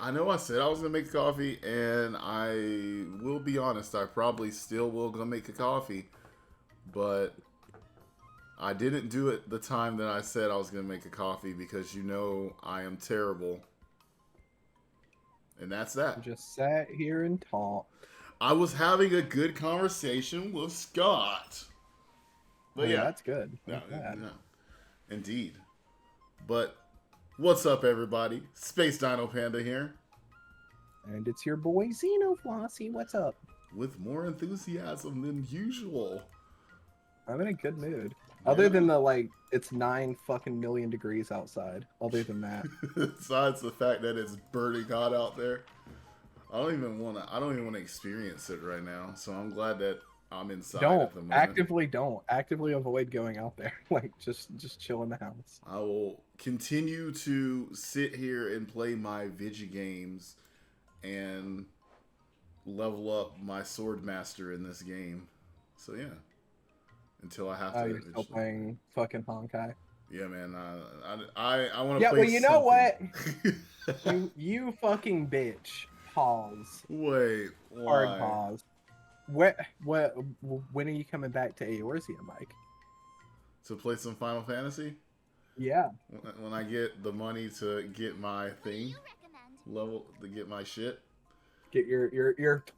I know I said I was gonna make a coffee, and I will be honest. I probably still will go make a coffee, but I didn't do it the time that I said I was gonna make a coffee because you know I am terrible, and that's that. Just sat here and talked. I was having a good conversation with Scott, but Hey, yeah, that's good. no, I'm glad. no, indeed. But what's up, everybody? Space Dino Panda here, And it's your boy Xenoflossy. What's up? with more enthusiasm than usual. I'm in a good mood. Yeah. Other than the it's 9 fucking million degrees outside. Other than that, Besides the fact that it's burning hot out there, I don't even want to experience it right now. So I'm glad that I'm inside at the moment. don't actively avoid going out there. Just chill in the house. I will continue to sit here and play my Vigi games and level up my sword master in this game. So yeah, until I have to. You're still playing fucking Honkai. Yeah, man. I want to. Yeah, play well, you know what? something. you fucking bitch. Pause. Wait, Hard why? pause. When are you coming back to Eorzea, Mike? To play some Final Fantasy? Yeah. When I get the money to get my thing level, to get my shit. Get your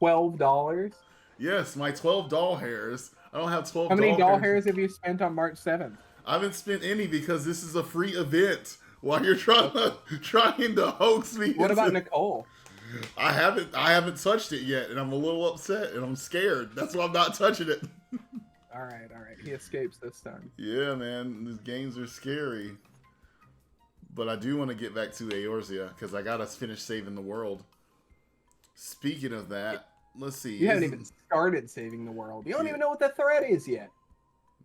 $12. Yes, my 12 doll hairs. I don't have 12 How many doll hairs. hairs have you spent on March 7th? I haven't spent any because this is a free event. While you're trying to hoax me. What about Nicole? I haven't touched it yet, and I'm a little upset and I'm scared. That's why I'm not touching it. All right. He escapes this time. Yeah, man, these games are scary. But I do want to get back to Eorzea because I gotta finish saving the world. Speaking of that, let's see. You haven't even started saving the world. You don't even know what the threat is yet.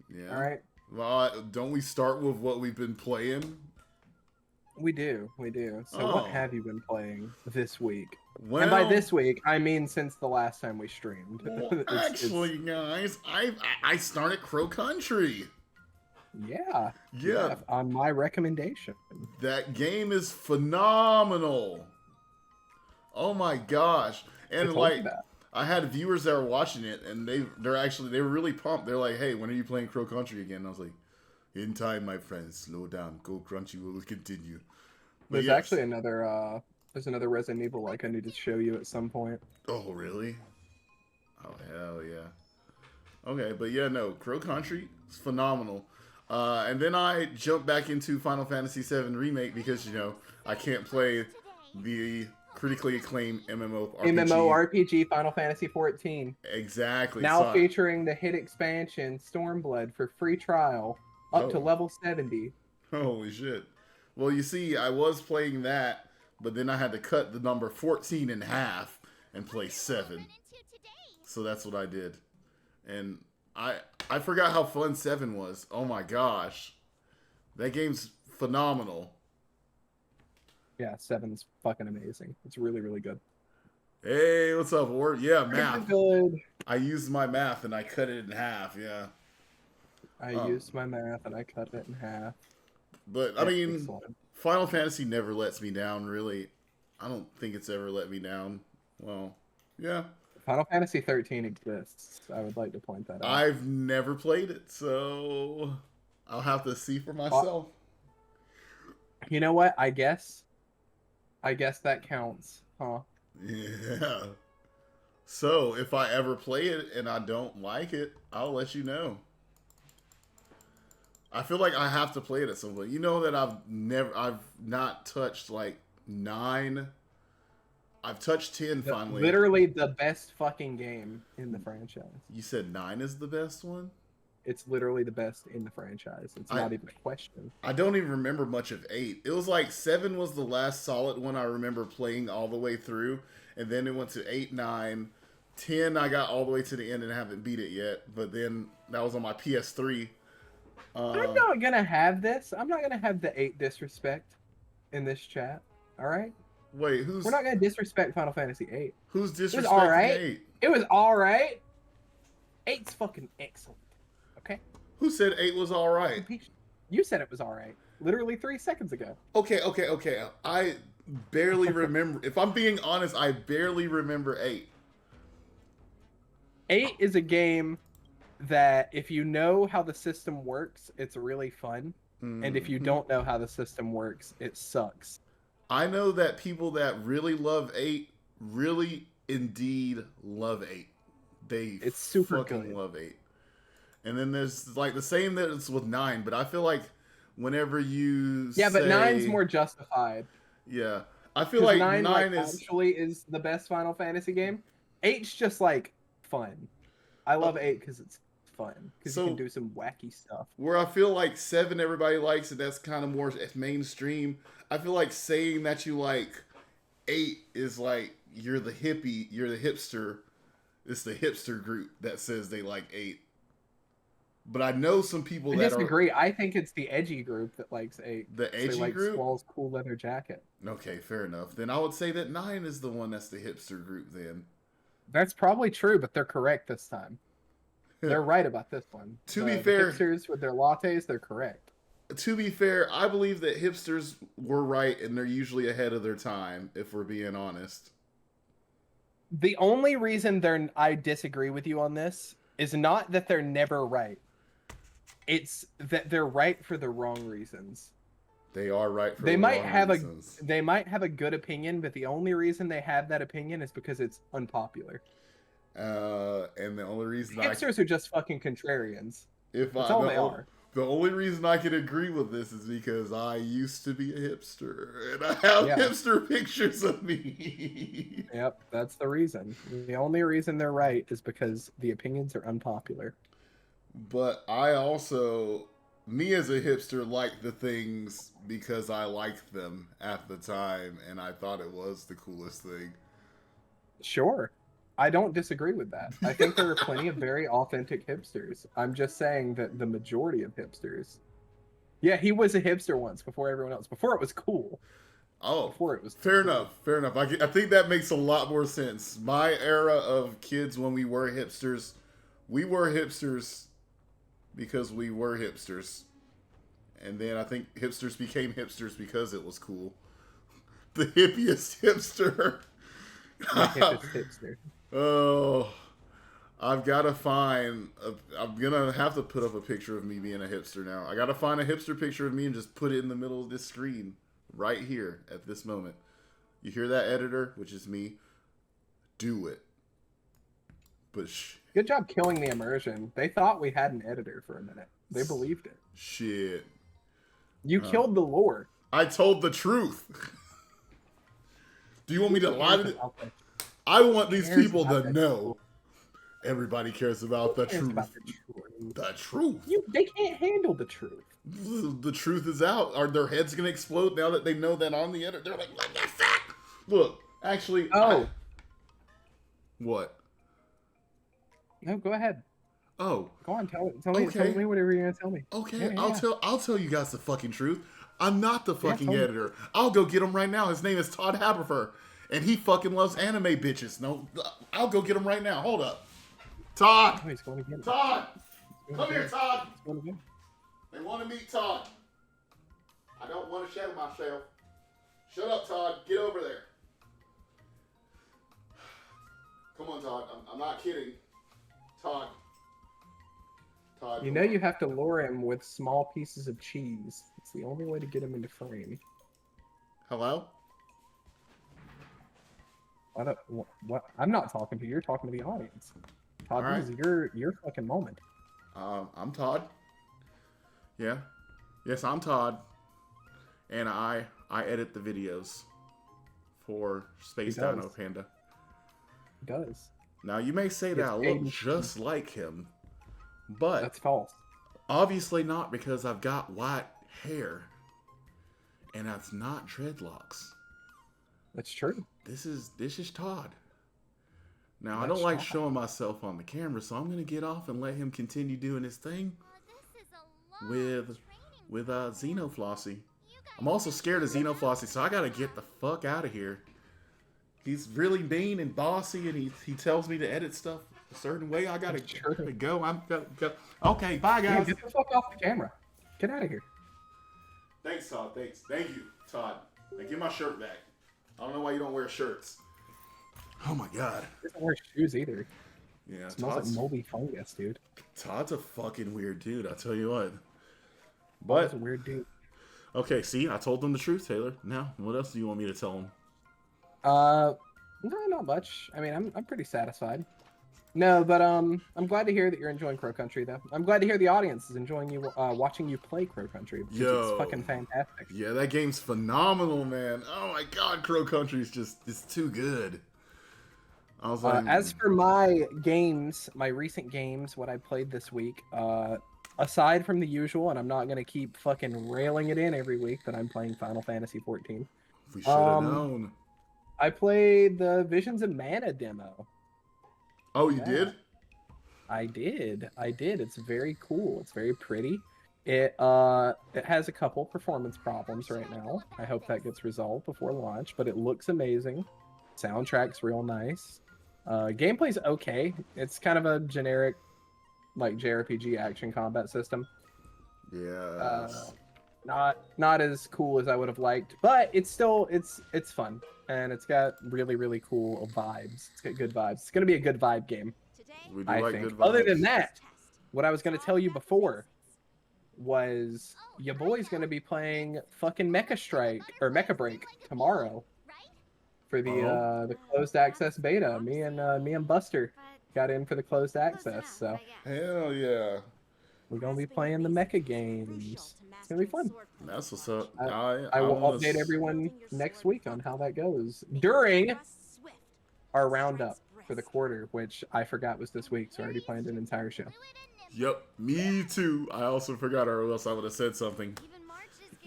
Yeah. All right. Well, don't we start with what we've been playing? We do. So Oh. what have you been playing this week? Well, And by this week, I mean since the last time we streamed. well, actually, guys, I started Crow Country. Yeah. Yeah, On my recommendation. that game is phenomenal. Oh my gosh! And like, I had viewers that were watching it, and they were really pumped. They're like, "Hey, when are you playing Crow Country again?" And I was like, "In time, my friends. Slow down. Go Crunchy will continue." But There's yes. actually another Resident Evil I need to show you at some point. Oh really? Oh hell yeah. Okay, but yeah, no, Crow Country is phenomenal. And then I jumped back into Final Fantasy VII Remake because I can't play the critically acclaimed MMORPG Final Fantasy XIV. Exactly. Now featuring the hit expansion Stormblood for free trial up to level 70. Holy shit. Well, you see, I was playing that, but then I had to cut the number 14 in half and play 7. So that's what I did. And I forgot how fun 7 was. Oh my gosh. That game's phenomenal. Yeah, 7's fucking amazing. It's really, really good. Hey, what's up, Ward? Yeah, math. Good. I used my math and I cut it in half, yeah. I used my math and I cut it in half. But, I mean, Final Fantasy never lets me down, really. I don't think it's ever let me down. Well, yeah. Final Fantasy 13 exists. I would like to point that out. I've never played it, so I'll have to see for myself. You know what? I guess that counts, huh? Yeah. So, if I ever play it and I don't like it, I'll let you know. I feel like I have to play it at some point. You know that I've not touched like 9. I've touched 10 finally. Literally the best fucking game in the franchise. You said 9 is the best one? It's literally the best in the franchise. It's not even a question. I don't even remember much of 8. It was like 7 was the last solid one I remember playing all the way through. And then it went to 8, 9. 10 I got all the way to the end and haven't beat it yet. But then that was on my PS3. I'm not going to have this. I'm not going to have the 8 disrespect in this chat. All right? Wait, We're not going to disrespect Final Fantasy 8. Who's disrespecting it was all right. 8? It was all right. 8's fucking excellent. Okay? Who said 8 was all right? You said it was all right. Literally 3 seconds ago. Okay. barely remember. If I'm being honest, I barely remember 8. 8 is a game that if you know how the system works, it's really fun. And if you Mm-hmm. don't know how the system works, it sucks. I know that people that really love 8 really indeed love 8. They It's super fucking good. love 8. And then there's like the same that it's with 9, but I feel like whenever you Yeah, but nine's say more justified. yeah, I feel Because like 9 like 9 is actually is the best Final Fantasy game. 8's just like fun. I uh, love 8 because it's fun. Because you can so do some wacky stuff. where I feel like 7 everybody likes and that's kind of more mainstream. I feel like saying that you like 8 is like you're the hippie, you're the hipster. It's the hipster group that says they like 8. But I know some people I that are disagree. I think it's the edgy group that likes 8. the So they edgy like group. Squall's cool leather jacket. Okay, fair enough. Then I would say that 9 is the one that's the hipster group then. That's probably true, but they're correct this time. They're right about this one. To be The fair, hipsters with their lattes, they're correct. to be fair, I believe that hipsters were right and they're usually ahead of their time, if we're being honest. The only reason I disagree with you on this is not that they're never right. It's that they're right for the wrong reasons. They are right for They the might wrong have reasons. they might have a good opinion, but the only reason they have that opinion is because it's unpopular. And the only reason Hipsters are just fucking contrarians. if That's I, all the, they are. the only reason I can agree with this is because I used to be a hipster and I have Yeah. hipster pictures of me. Yep, that's the reason. The only reason they're right is because the opinions are unpopular. But I also, me as a hipster, like the things because I liked them at the time and I thought it was the coolest thing. Sure. I don't disagree with that. I think there are plenty of very authentic hipsters. I'm just saying that the majority of hipsters. Yeah, he was a hipster once before everyone else. Before it was cool. Oh, Before it was fair cool. enough. Fair enough. I think that makes a lot more sense. My era of kids when we were hipsters because we were hipsters. And then I think hipsters became hipsters because it was cool. The hippiest hipster. The hippest hipster. Oh, I've got to find. I'm gonna have to put up a picture of me being a hipster now. I gotta find a hipster picture of me and just put it in the middle of this screen, right here at this moment. You hear that, editor? Which is me. Do it. But Good job killing the immersion. They thought we had an editor for a minute. They believed it. shit. You killed the lore. I told the truth. Do you want me to lie to it? I want these people to know. Everybody cares about the truth. The truth. They can't handle the truth. The truth is out. Are their heads gonna explode now that they know that I'm the editor? They're like, what the fuck? Look, actually. Oh. What? No, go ahead. Oh. Go on, tell me whatever you're gonna tell me. Okay, Yeah, I'll tell you guys the fucking truth. I'm not the fucking tell me. editor. I'll go get him right now. His name is Todd Haberfer, and he fucking loves anime bitches. No, I'll go get him right now. Hold up, Todd. Oh, he's going again. Todd, come here, Todd. He's going again. They want to meet Todd. I don't want to show myself. Shut up, Todd. Get over there. Come on, Todd. I'm not kidding. Todd. Todd. You know you have to lure him with small pieces of cheese. It's the only way to get him into frame. Hello? What? I'm not talking to you. You're talking to the audience. Todd, All this is your fucking moment. I'm Todd. Yeah. Yes, I'm Todd. And I edit the videos for Space Dino Panda. He does. Now, you may say that I look just like him, but That's false. obviously not because I've got white hair. And that's not dreadlocks. That's true. This is Todd. Now, I That's don't like Todd. showing myself on the camera, so I'm going to get off and let him continue doing his thing with Xenoflossy. I'm also scared of Xenoflossy, so I got to get the fuck out of here. He's really mean and bossy, and he tells me to edit stuff a certain way. I got to go. Go. Okay, bye, Yeah, guys. get the fuck off the camera. Get out of here. Thanks, Todd. Thanks. Thank you, Todd. Now, give my shirt back. I don't know why you don't wear shirts. Oh my god. He doesn't wear shoes either. Yeah, It smells like moldy fungus, dude. Todd's a fucking weird dude, I'll tell you what. Todd's But a weird dude. okay, see, I told them the truth, Taylor. Now, what else do you want me to tell them? No, not much. I mean, I'm pretty satisfied. No, but I'm glad to hear that you're enjoying Crow Country, though. I'm glad to hear the audience is enjoying you watching you play Crow Country because it's fucking fantastic. Yeah, that game's phenomenal, man. Oh my god, Crow Country is just it's too good. I was like, As for my games, my recent games, what I played this week, aside from the usual, and I'm not gonna keep fucking railing it in every week that I'm playing Final Fantasy 14. we should have known. I played the Visions of Mana demo. Oh, you did? I did. It's very cool. It's very pretty. It has a couple performance problems right now. I hope that gets resolved before launch, but it looks amazing. Soundtrack's real nice. Gameplay's okay. It's kind of a generic, like JRPG action combat system. Yeah. Not as cool as I would have liked, but it's still it's fun, and it's got really cool vibes. It's got good vibes. It's gonna be a good vibe game. We do I like think. good vibes. Other than that, what I was gonna tell you before was your boy's gonna be playing fucking Mecha Strike or Mecha Break tomorrow for the closed access beta. Me and Buster got in for the closed access, so hell yeah. we're gonna be playing the mecha games. It's gonna be fun. That's what's up. I will update everyone next week on how that goes during our roundup for the quarter, which I forgot was this week, so I already planned an entire show. Yep, me too. I also forgot, or else I would have said something.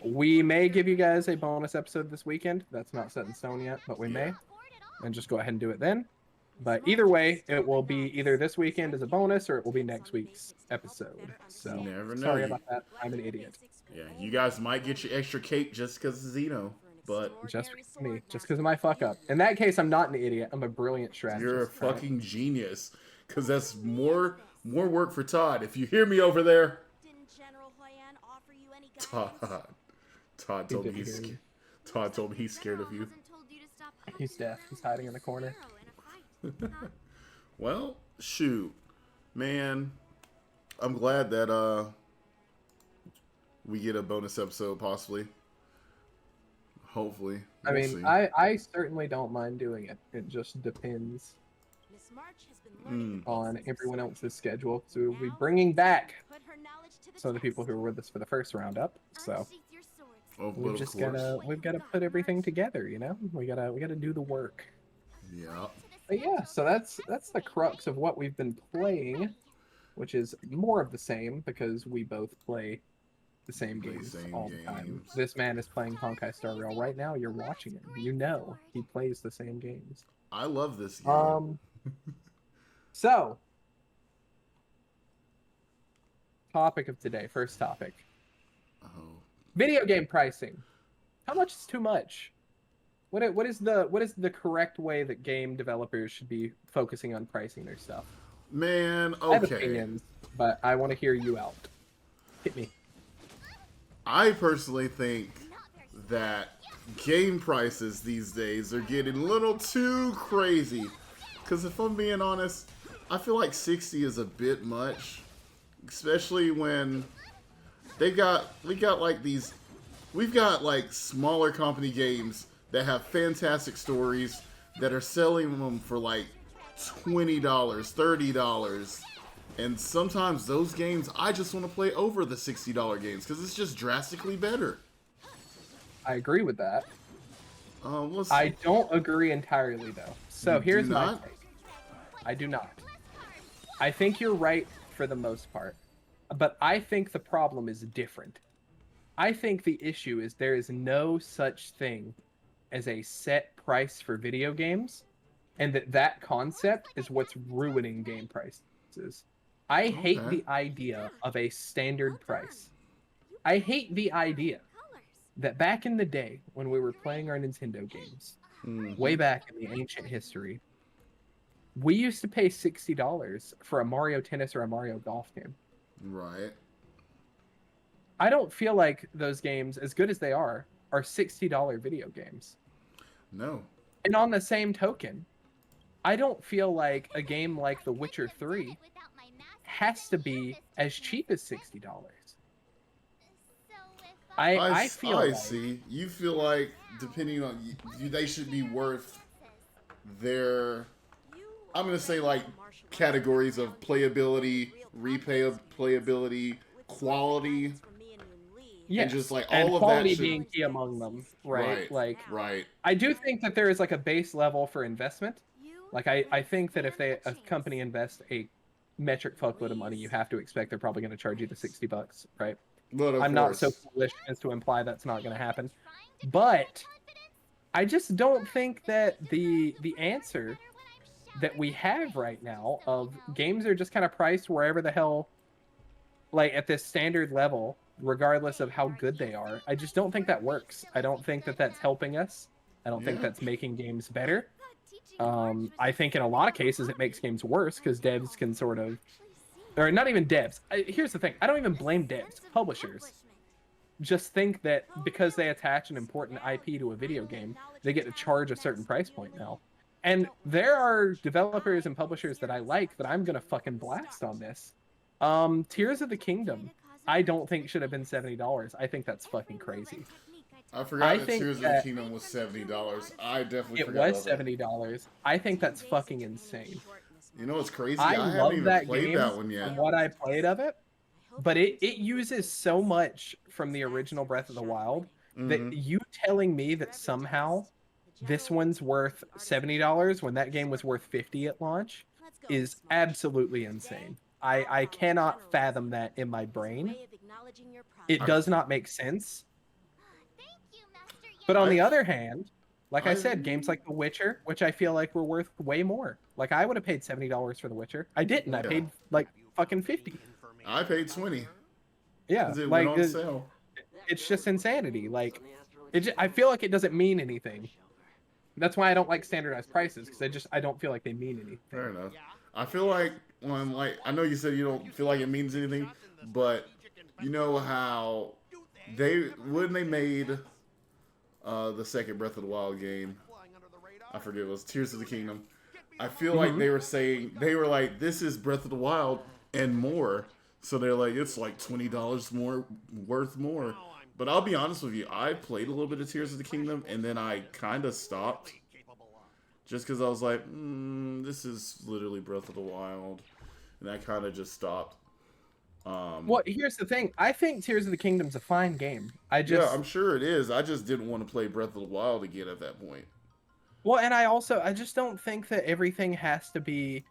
We may give you guys a bonus episode this weekend. That's not set in stone yet, but we may. And just go ahead and do it then. But either way, it will be either this weekend as a bonus or it will be next week's episode. So, Never know. sorry about that. I'm an idiot. Yeah, you guys might get your extra cape just because of Xeno, but... Just me. Just because of my fuck up. In that case, I'm not an idiot. I'm a brilliant strategist. You're a fucking genius. Because that's more work for Todd. If you hear me over there... Todd told me he's scared of you. He's deaf. He's hiding in the corner. Well, shoot. Man, I'm glad that we get a bonus episode possibly. Hopefully. I mean, I certainly don't mind doing it. It just depends on everyone else's schedule. So we'll be bringing back some of the people who were with us for the first roundup. So we've got to put everything together, you know? We gotta do the work. Yeah. But yeah, so that's the crux of what we've been playing, which is more of the same because we both play the same games all the time. This man is playing Honkai Star Rail right now. You're watching him. You know he plays the same games. I love this game. So, topic of today. First topic. Video game pricing. How much is too much? What is the correct way that game developers should be focusing on pricing their stuff? Man, okay. I have opinions, but I want to hear you out. Hit me. I personally think that game prices these days are getting a little too crazy. Because if I'm being honest, I feel like 60 is a bit much. Especially when we've got like smaller company games that have fantastic stories that are selling them for like $20, $30. And sometimes those games, I just want to play over the $60 games because it's just drastically better. I agree with that. I don't agree entirely, though. So here's my take. I do not. I think you're right for the most part. But I think the problem is different. I think the issue is there is no such thing as a set price for video games, and that concept is what's ruining game prices. I hate the idea of a standard price. I hate the idea that back in the day when we were playing our Nintendo games, way back in the ancient history, we used to pay $60 for a Mario Tennis or a Mario Golf game. Right. I don't feel like those games, as good as they are $60 video games. No. And on the same token, I don't feel like a game like The Witcher 3 has to be as cheap as $60. I feel I like see. You feel like depending on they should be worth their. I'm gonna say like categories of playability, replayability, quality, and just yes, like and all of that quality should. being key among them, right? Right. Like Right. I do think that there is like a base level for investment. Like I think that if a company invests a metric fuckload of money, you have to expect they're probably going to charge you the $60, right? But of I'm not so course. foolish as to imply that's not going to happen. But I just don't think that the answer that we have right now of games are just kind of priced wherever the hell, like at this standard level, regardless of how good they are. I just don't think that works. I don't think that that's helping us. I don't think Yeah. that's making games better. I think in a lot of cases it makes games worse because devs can sort of, or not even devs. Here's the thing: I don't even blame devs. Publishers just think that because they attach an important IP to a video game, they get to charge a certain price point now. And there are developers and publishers that I like that I'm gonna fucking blast on this. Tears of the Kingdom, I don't think should have been $70. I think that's fucking crazy. I I forgot that think Tears of the that Kingdom was $70. I definitely it forgot was about that. $70. I think that's fucking insane. You know what's crazy? I I haven't love even that played game that one yet. from what I played of it, but it uses so much from the original Breath of the Wild that Mm-hmm. you telling me that somehow this one's worth $70 when that game was worth 50 at launch is absolutely insane. I cannot fathom that in my brain. It I, does not make sense. But on I, the other hand, like I I, said, games like The Witcher, which I feel like were worth way more. Like I would have paid $70 for The Witcher. I didn't. I yeah, paid like fucking 50. I paid 20 Yeah, because it went like on sale. it's just insanity. Like I feel like it doesn't mean anything. That's why I don't like standardized prices because I don't feel like they mean Fair anything. enough. I feel like when like I know you said you don't feel like it means anything, but you know how when they made the second Breath of the Wild game, I forget it was Tears of the Kingdom. I feel like Hmm. they were saying they were like this is Breath of the Wild and more, so they're like it's like $20 more worth more. But I'll be honest with you, I played a little bit of Tears of the Kingdom and then I kind of stopped just because I was like, this is literally Breath of the Wild, and I kind of just stopped. Um, Well, here's the thing. I think Tears of the Kingdom's a fine game. yeah, I'm sure it is. I just didn't want to play Breath of the Wild again at that point. Well, and I just don't think that everything has to be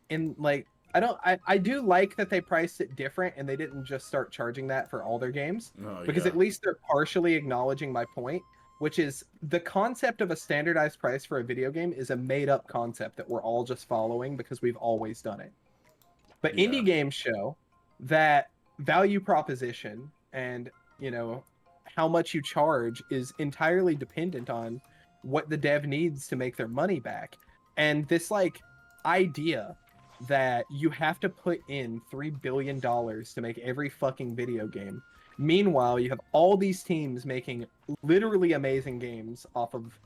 in like I do like that they priced it different and they didn't just start charging that for all their games Oh because yeah, at least they're partially acknowledging my point, which is the concept of a standardized price for a video game is a made up concept that we're all just following because we've always done it. But yeah, indie games show that value proposition and, you know, how much you charge is entirely dependent on what the dev needs to make their money back. And this like idea that you have to put in $3 billion to make every fucking video game. Meanwhile, you have all these teams making literally amazing games off of,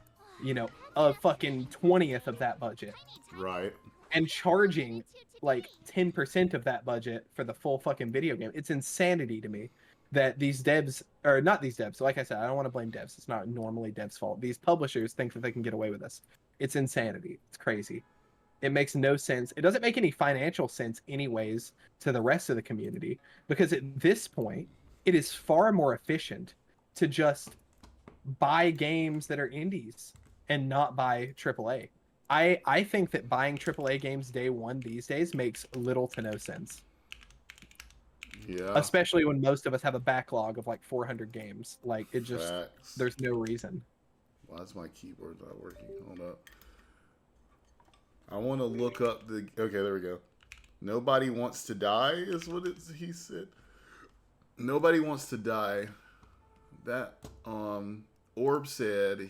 you know, a fucking 20th of that budget right. and charging like 10% of that budget for the full fucking video game. It's insanity to me that these devs, or not these devs, like I said, I don't want to blame devs. It's not normally devs' fault. These publishers think that they can get away with this. It's insanity. It's crazy. It makes no sense. It doesn't make any financial sense, anyways, to the rest of the community because at this point, it is far more efficient to just buy games that are indies and not buy AAA. I think that buying AAA games day one these days makes little to no sense, Yeah, especially when most of us have a backlog of like 400 games. Like it just facts. there's no reason. Why is my keyboard not working? Hold up. I want to look up the. Okay, there we go. Nobody wants to die is what he said. Nobody wants to die. That Orb said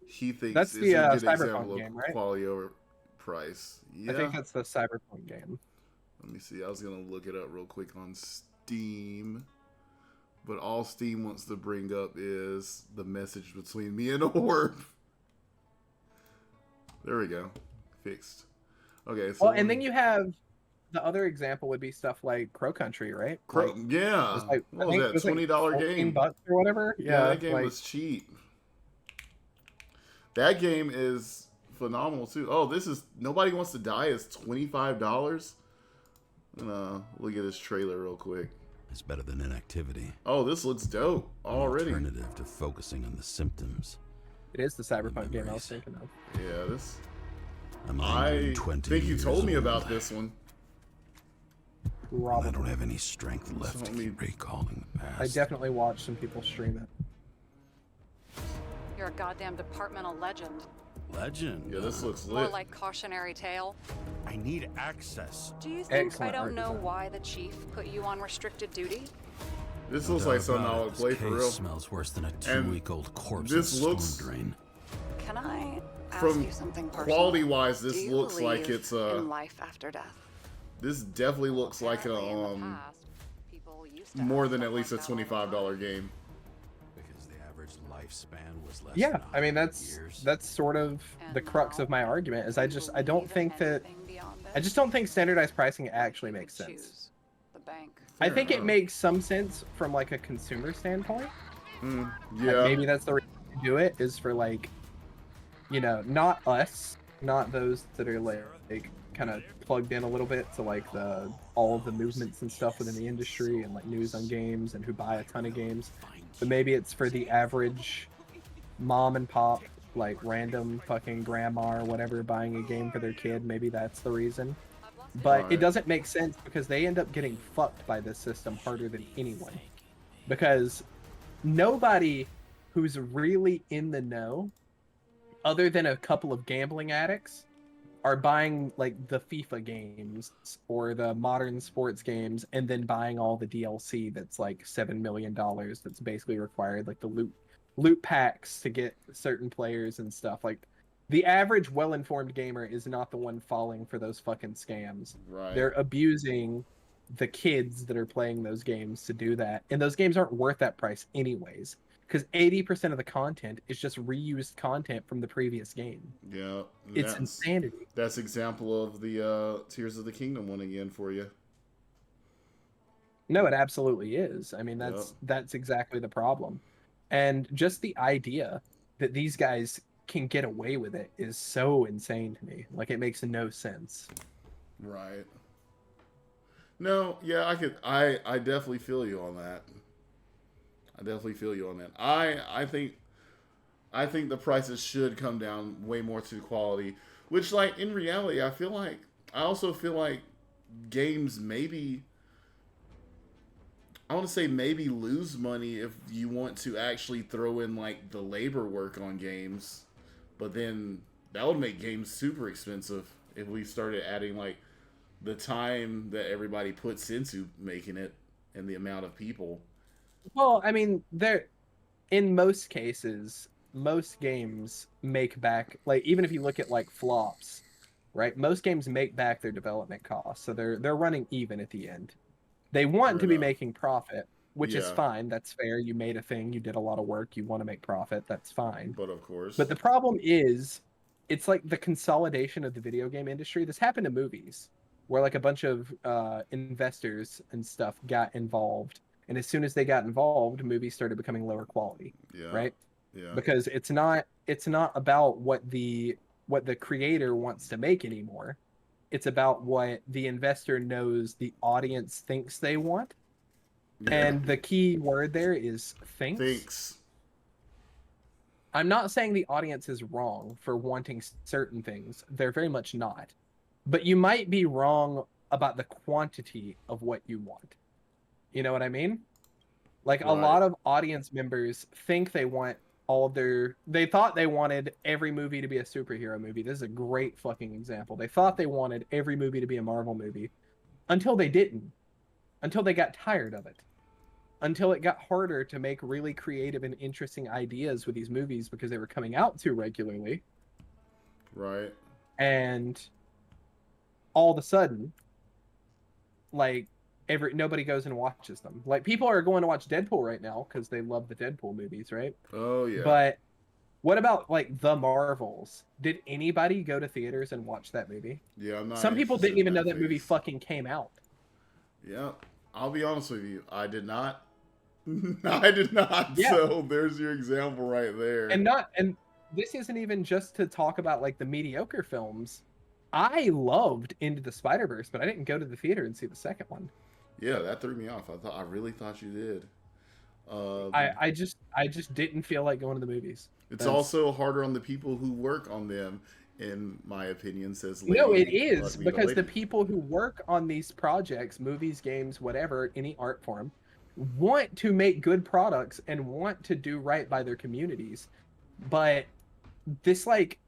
he thinks That's is the a good Cyberpunk example of game, right? quality over price. I think Yeah. that's the Cyberpunk game. Let me see. I was gonna look it up real quick on Steam, but all Steam wants to bring up is the message between me and Orb. There we go. Fixed. Okay, so Well, and then you have the other example would be stuff like Crow Country, right? Like yeah. it's like I What was think it that? was like $20 game. $14 or whatever. Yeah, Yeah, that game like was cheap. That game is phenomenal too. Oh, this is Nobody Wants to Die is $25. Look at this trailer real quick. It's better than inactivity. Oh, this looks dope already. An alternative to focusing on the symptoms. it is the Cyberpunk game I was thinking of. Yeah, this. I'm I 120 think you years told me old, about this one. and I Probably. don't have any strength left to keep recalling the past. I definitely watched some people stream it. You're a goddamn departmental legend. Legend. Yeah, this looks More lit. like cautionary tale. I need access. Do you think Excellent I don't art know design. why the chief put you on restricted duty? This looks like something I would play This for case real. Smells worse than a And 2-week-old corpse this in a looks- storm drain. Can I ask From you something personal? quality-wise, Do this you looks like believe it's in life after death. This definitely looks like Apparently in the a past, people used to more have than stuff at least a like that all the $25 time. game. Because the average lifespan was less Yeah, than I mean 100 years. that's sort of the And crux of my now, argument is do I you don't believe in think that anything beyond I this? just don't think standardized pricing actually You makes could sense. choose the bank. I Fair think it enough. makes some sense from like a consumer standpoint. Like, Yeah. maybe that's the reason to do it is for like, you know, not us, not those that are like kind of plugged in a little bit to like all of the movements and stuff within the industry and like news on games and who buy a ton of games. But maybe it's for the average mom and pop, like random fucking grandma or whatever buying a game for their kid. Maybe that's the reason. But Right. it doesn't make sense because they end up getting fucked by this system harder than anyone. Because nobody who's really in the know, other than a couple of gambling addicts, are buying like the FIFA games or the modern sports games and then buying all the DLC that's like $7 million that's basically required, like the loot packs to get certain players and stuff. Like the average well-informed gamer is not the one falling for those fucking scams. Right. They're abusing the kids that are playing those games to do that. And those games aren't worth that price anyways. Because 80% of the content is just reused content from the previous game. Yeah. It's insanity. That's example of the Tears of the Kingdom one again for you. No, it absolutely is. I mean, Yep. that's exactly the problem. And just the idea that these guys can get away with it is so insane to me. Like, it makes no sense. Right. No, yeah, I definitely feel you on that. I think the prices should come down way more to quality, which like in reality, I also feel like games maybe I want to say maybe lose money if you want to actually throw in like the labor work on games, but then that would make games super expensive if we started adding like the time that everybody puts into making it and the amount of people. Well, I mean, in most cases, most games make back, like even if you look at like flops, right? Most games make back their development costs, so they're running even at the end. They want Fair to be enough. making profit, which is Yeah. fine. That's fair. You made a thing, you did a lot of work, you want to make profit. That's fine. But of course, But the problem is, it's like the consolidation of the video game industry. This happened to movies, where like a bunch of investors and stuff got involved, and as soon as they got involved, movies started becoming lower quality, yeah, right? yeah, Because it's not about what the creator wants to make anymore. It's about what the investor knows the audience thinks they want. yeah. And the key word there is thinks. Thanks. I'm not saying the audience is wrong for wanting certain things. They're very much not. But you might be wrong about the quantity of what you want. You know what I mean? Like a Right. lot of audience members think they want they thought they wanted every movie to be a superhero movie. This is a great fucking example. They thought they wanted every movie to be a Marvel movie until they didn't. Until they got tired of it. Until it got harder to make really creative and interesting ideas with these movies because they were coming out too regularly. Right. And all of a sudden, like nobody goes and watches them. Like people are going to watch Deadpool right now because they love the Deadpool movies, right? Oh yeah. But What about like The Marvels? Did anybody go to theaters and watch that movie? Yeah, I'm not Some people interested didn't in even know that that movie phase. fucking came out. Yeah, I'll be honest with you. I did not. I did not. Yeah, So there's your example right there. and this isn't even just to talk about like the mediocre films. I loved Into the Spider-Verse, but I didn't go to the theater and see the second one. Yeah, that threw me off. I really thought you did. I just didn't feel like going to the movies. It's That's also harder on the people who work on them, in my opinion, says No, it Lady is Luck Be the because the Lady. people who work on these projects, movies, games, whatever, any art form, want to make good products and want to do right by their communities. But this, like,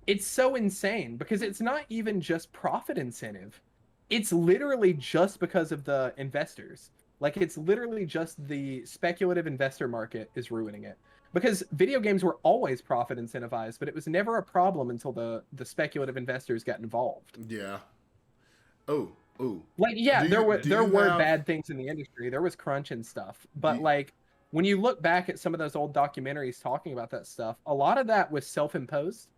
it's so insane because it's not even just profit incentive. It's literally just because of the investors. Like, it's literally just the speculative investor market is ruining it. Because video games were always profit incentivized, but it was never a problem until the speculative investors got involved. Yeah. Oh, oh. Like, yeah, Do do there you were have? bad things in the industry. There was crunch and stuff. But Do, like when you look back at some of those old documentaries talking about that stuff, a lot of that was self-imposed.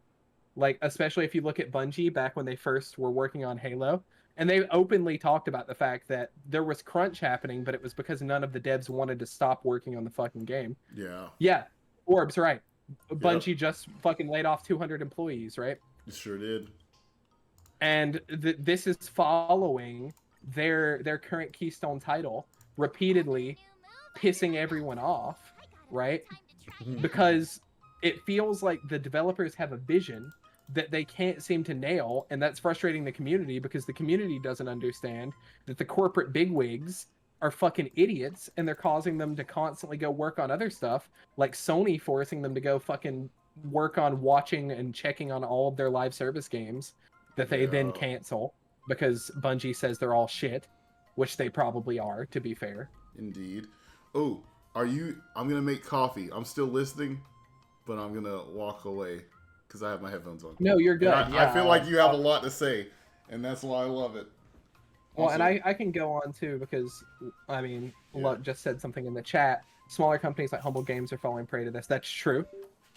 Like, especially if you look at Bungie back when they first were working on Halo, and they openly talked about the fact that there was crunch happening, but it was because none of the devs wanted to stop working on the fucking game. yeah. Yeah, Orbs, right. Yep. Bungie just fucking laid off 200 employees, right? It sure did. And this is following their current Keystone title repeatedly pissing everyone off, right? Because it feels like the developers have a vision that they can't seem to nail, and that's frustrating the community because the community doesn't understand that the corporate bigwigs are fucking idiots and they're causing them to constantly go work on other stuff, like Sony forcing them to go fucking work on watching and checking on all of their live service games that they then Yeah. cancel because Bungie says they're all shit, which they probably are, to be fair. Indeed. Oh, are you? I'm gonna make coffee. I'm still listening, but I'm gonna walk away because I have my headphones on. No, you're good. And I feel like you have a lot to say, and that's why I love it. Well, Also, and I can go on too because, I mean, Yeah. Luck just said something in the chat. Smaller companies like Humble Games are falling prey to this. That's true.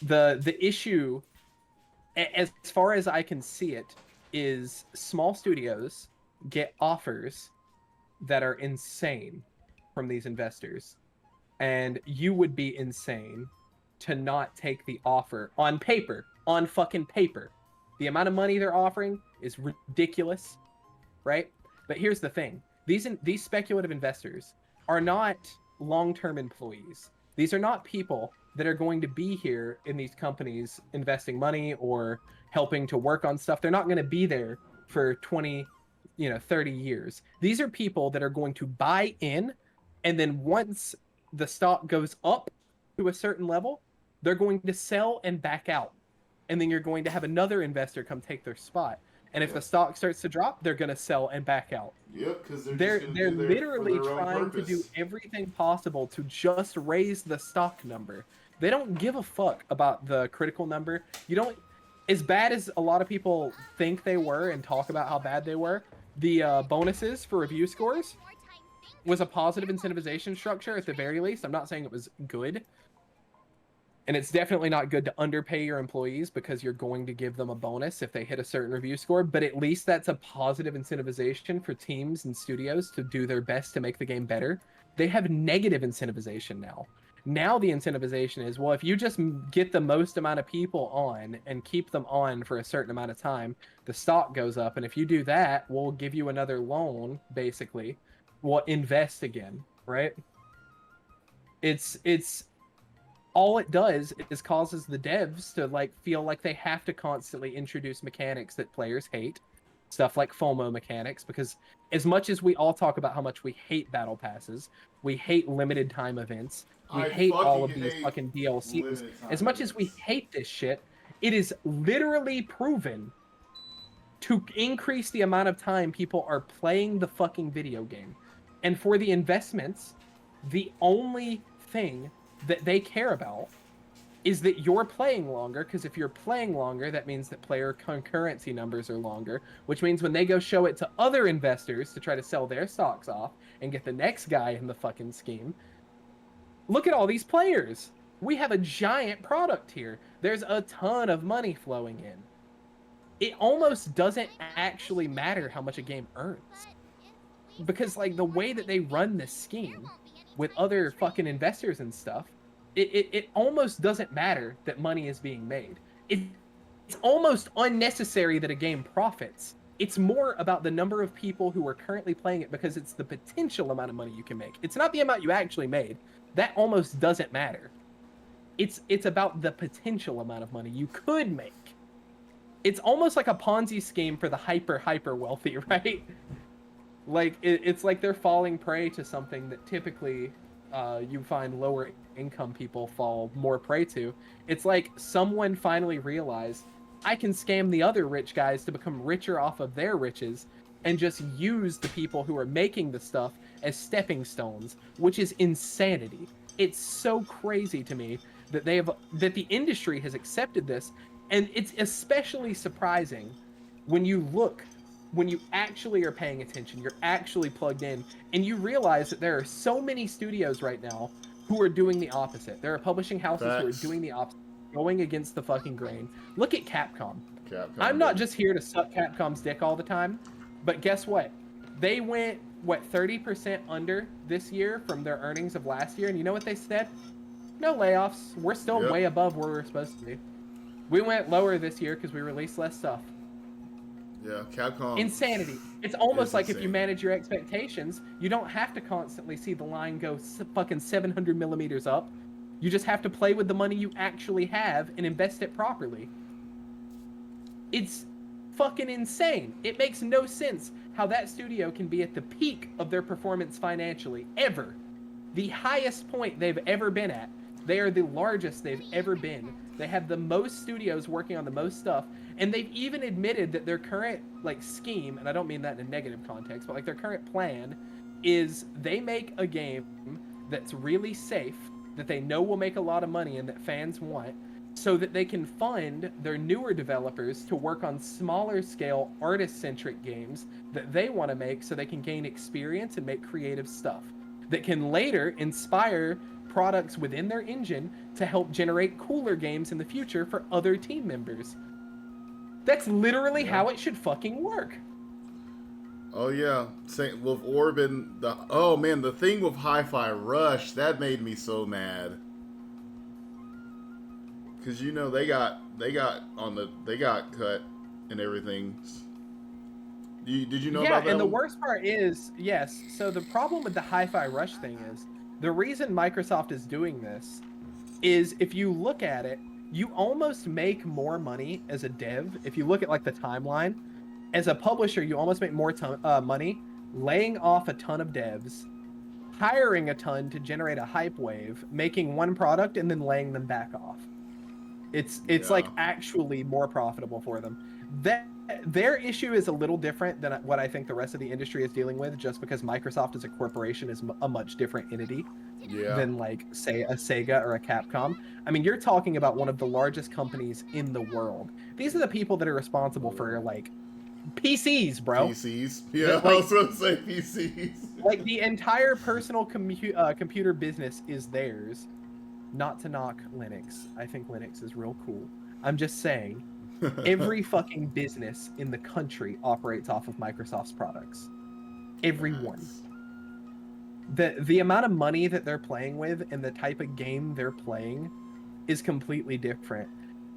The issue, as far as I can see it, is small studios get offers that are insane from these investors, and you would be insane to not take the offer on paper, on fucking paper. The amount of money they're offering is ridiculous, right? But here's the thing. These speculative investors are not long-term employees. These are not people that are going to be here in these companies investing money or helping to work on stuff. They're not going to be there for 20, 30 years. These are people that are going to buy in, and then once the stock goes up to a certain level, they're going to sell and back out. And then you're going to have another investor come take their spot. And if the stock starts to drop, they're going to sell and back out. Yep, because They're literally trying to do everything possible to just raise the stock number. They don't give a fuck about the critical number. You don't, as bad as a lot of people think they were and talk about how bad they were, the bonuses for review scores was a positive incentivization structure at the very least. I'm not saying it was good. And it's definitely not good to underpay your employees because you're going to give them a bonus if they hit a certain review score, but at least that's a positive incentivization for teams and studios to do their best to make the game better. They have negative incentivization now. Now the incentivization is, well, if you just get the most amount of people on and keep them on for a certain amount of time, the stock goes up. And if you do that, we'll give you another loan, basically. We'll invest again, right? It's all it does is causes the devs to like feel like they have to constantly introduce mechanics that players hate, stuff like FOMO mechanics, because as much as we all talk about how much we hate battle passes, we hate limited time events, we hate all of these fucking DLCs, as much as we hate this shit, it is literally proven to increase the amount of time people are playing the fucking video game. And for the investments, the only thing that they care about is that you're playing longer, because if you're playing longer, that means that player concurrency numbers are longer, which means when they go show it to other investors to try to sell their stocks off and get the next guy in the fucking scheme, look at all these players. We have a giant product here. There's a ton of money flowing in. It almost doesn't actually matter how much a game earns. Because, like, the way that they run this scheme with other fucking investors and stuff, it almost doesn't matter that money is being made. It's almost unnecessary that a game profits. It's more about the number of people who are currently playing it because it's the potential amount of money you can make. It's not the amount you actually made. That almost doesn't matter. It's about the potential amount of money you could make. It's almost like a Ponzi scheme for the hyper wealthy, right? Like, it's like they're falling prey to something that typically you find lower income people fall more prey to. It's like someone finally realized, I can scam the other rich guys to become richer off of their riches and just use the people who are making the stuff as stepping stones, which is insanity. It's so crazy to me that that the industry has accepted this, and it's especially surprising when you actually are paying attention, you're actually plugged in, and you realize that there are so many studios right now who are doing the opposite. There are publishing houses who are doing the opposite, going against the fucking grain. Look at Capcom. I'm not just here to suck Capcom's dick all the time, but guess what? They went, 30% under this year from their earnings of last year, and you know what they said? No layoffs. We're still way above where we're supposed to be. We went lower this year because we released less stuff. Yeah, Capcom. Insanity. It's almost like if you manage your expectations, you don't have to constantly see the line go fucking 700 millimeters up. You just have to play with the money you actually have and invest it properly. It's fucking insane. It makes no sense how that studio can be at the peak of their performance financially, ever. The highest point they've ever been at. They are the largest they've ever been. They have the most studios working on the most stuff, and they've even admitted that their current, like, scheme, and I don't mean that in a negative context, but, like, their current plan is they make a game that's really safe, that they know will make a lot of money and that fans want, so that they can fund their newer developers to work on smaller scale artist-centric games that they want to make so they can gain experience and make creative stuff that can later inspire products within their engine to help generate cooler games in the future for other team members. That's literally how it should fucking work. Oh yeah, with Orban, the thing with Hi-Fi Rush, that made me so mad. Cause you know they got cut and everything. Did you know about that? Yeah, and the worst part is, yes, so the problem with the Hi-Fi Rush thing is, the reason Microsoft is doing this is, if you look at it, you almost make more money as a dev. If you look at, like, the timeline, as a publisher, you almost make more money laying off a ton of devs, hiring a ton to generate a hype wave, making one product, and then laying them back off. It's like actually more profitable for them. Their issue is a little different than what I think the rest of the industry is dealing with, just because Microsoft as a corporation is a much different entity than, like, say, a Sega or a Capcom. I mean, you're talking about one of the largest companies in the world. These are the people that are responsible for, like, PCs, bro. PCs? Yeah, I was going to say PCs. Like, the entire personal computer business is theirs. Not to knock Linux. I think Linux is real cool. I'm just saying, every fucking business in the country operates off of Microsoft's products. Everyone. The amount of money that they're playing with and the type of game they're playing is completely different.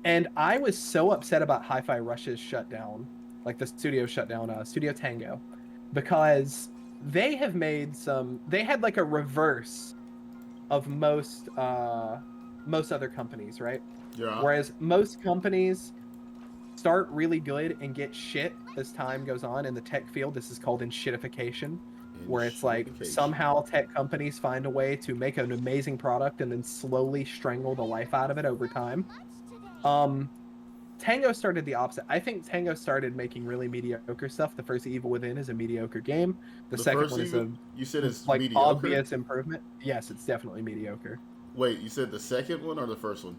And I was so upset about Hi-Fi Rush's shutdown, like the studio shutdown, Studio Tango, because they have made they had like a reverse of most other companies, right? Yeah. Whereas most companies start really good and get shit as time goes on in the tech field. This is called enshittification, where it's like somehow tech companies find a way to make an amazing product and then slowly strangle the life out of it over time. Tango started the opposite. I think Tango started making really mediocre stuff. The first Evil Within is a mediocre game. The second one is you said it's like mediocre? Obvious improvement. Yes, it's definitely mediocre. Wait, you said the second one or the first one?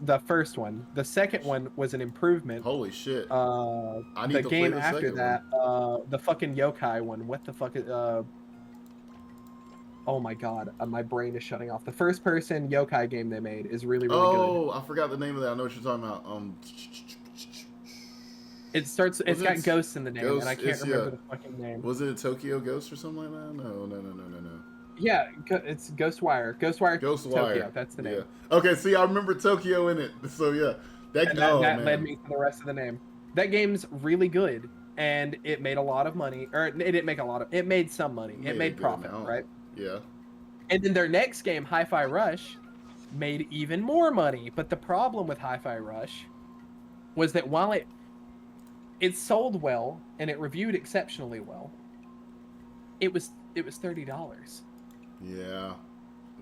The first one. The second one was an improvement. Holy shit! I need the game after that, the fucking yokai one. What the fuck is Oh my god, my brain is shutting off. The first person yokai game they made is really, really good. Oh, I forgot the name of that. I know what you're talking about. It's got ghosts in the name, Ghost, and I can't remember the fucking name. Was it a Tokyo Ghost or something like that? No. Yeah, it's Ghostwire. Ghostwire Tokyo, that's the name. Yeah. Okay, see, I remember Tokyo in it. So, yeah. That led me to the rest of the name. That game's really good, and it made a lot of money. Or, it didn't make a lot of... It made some money. It made profit, right? Yeah. And then their next game, Hi-Fi Rush, made even more money. But the problem with Hi-Fi Rush was that while it sold well, and it reviewed exceptionally well, it was $30. Yeah.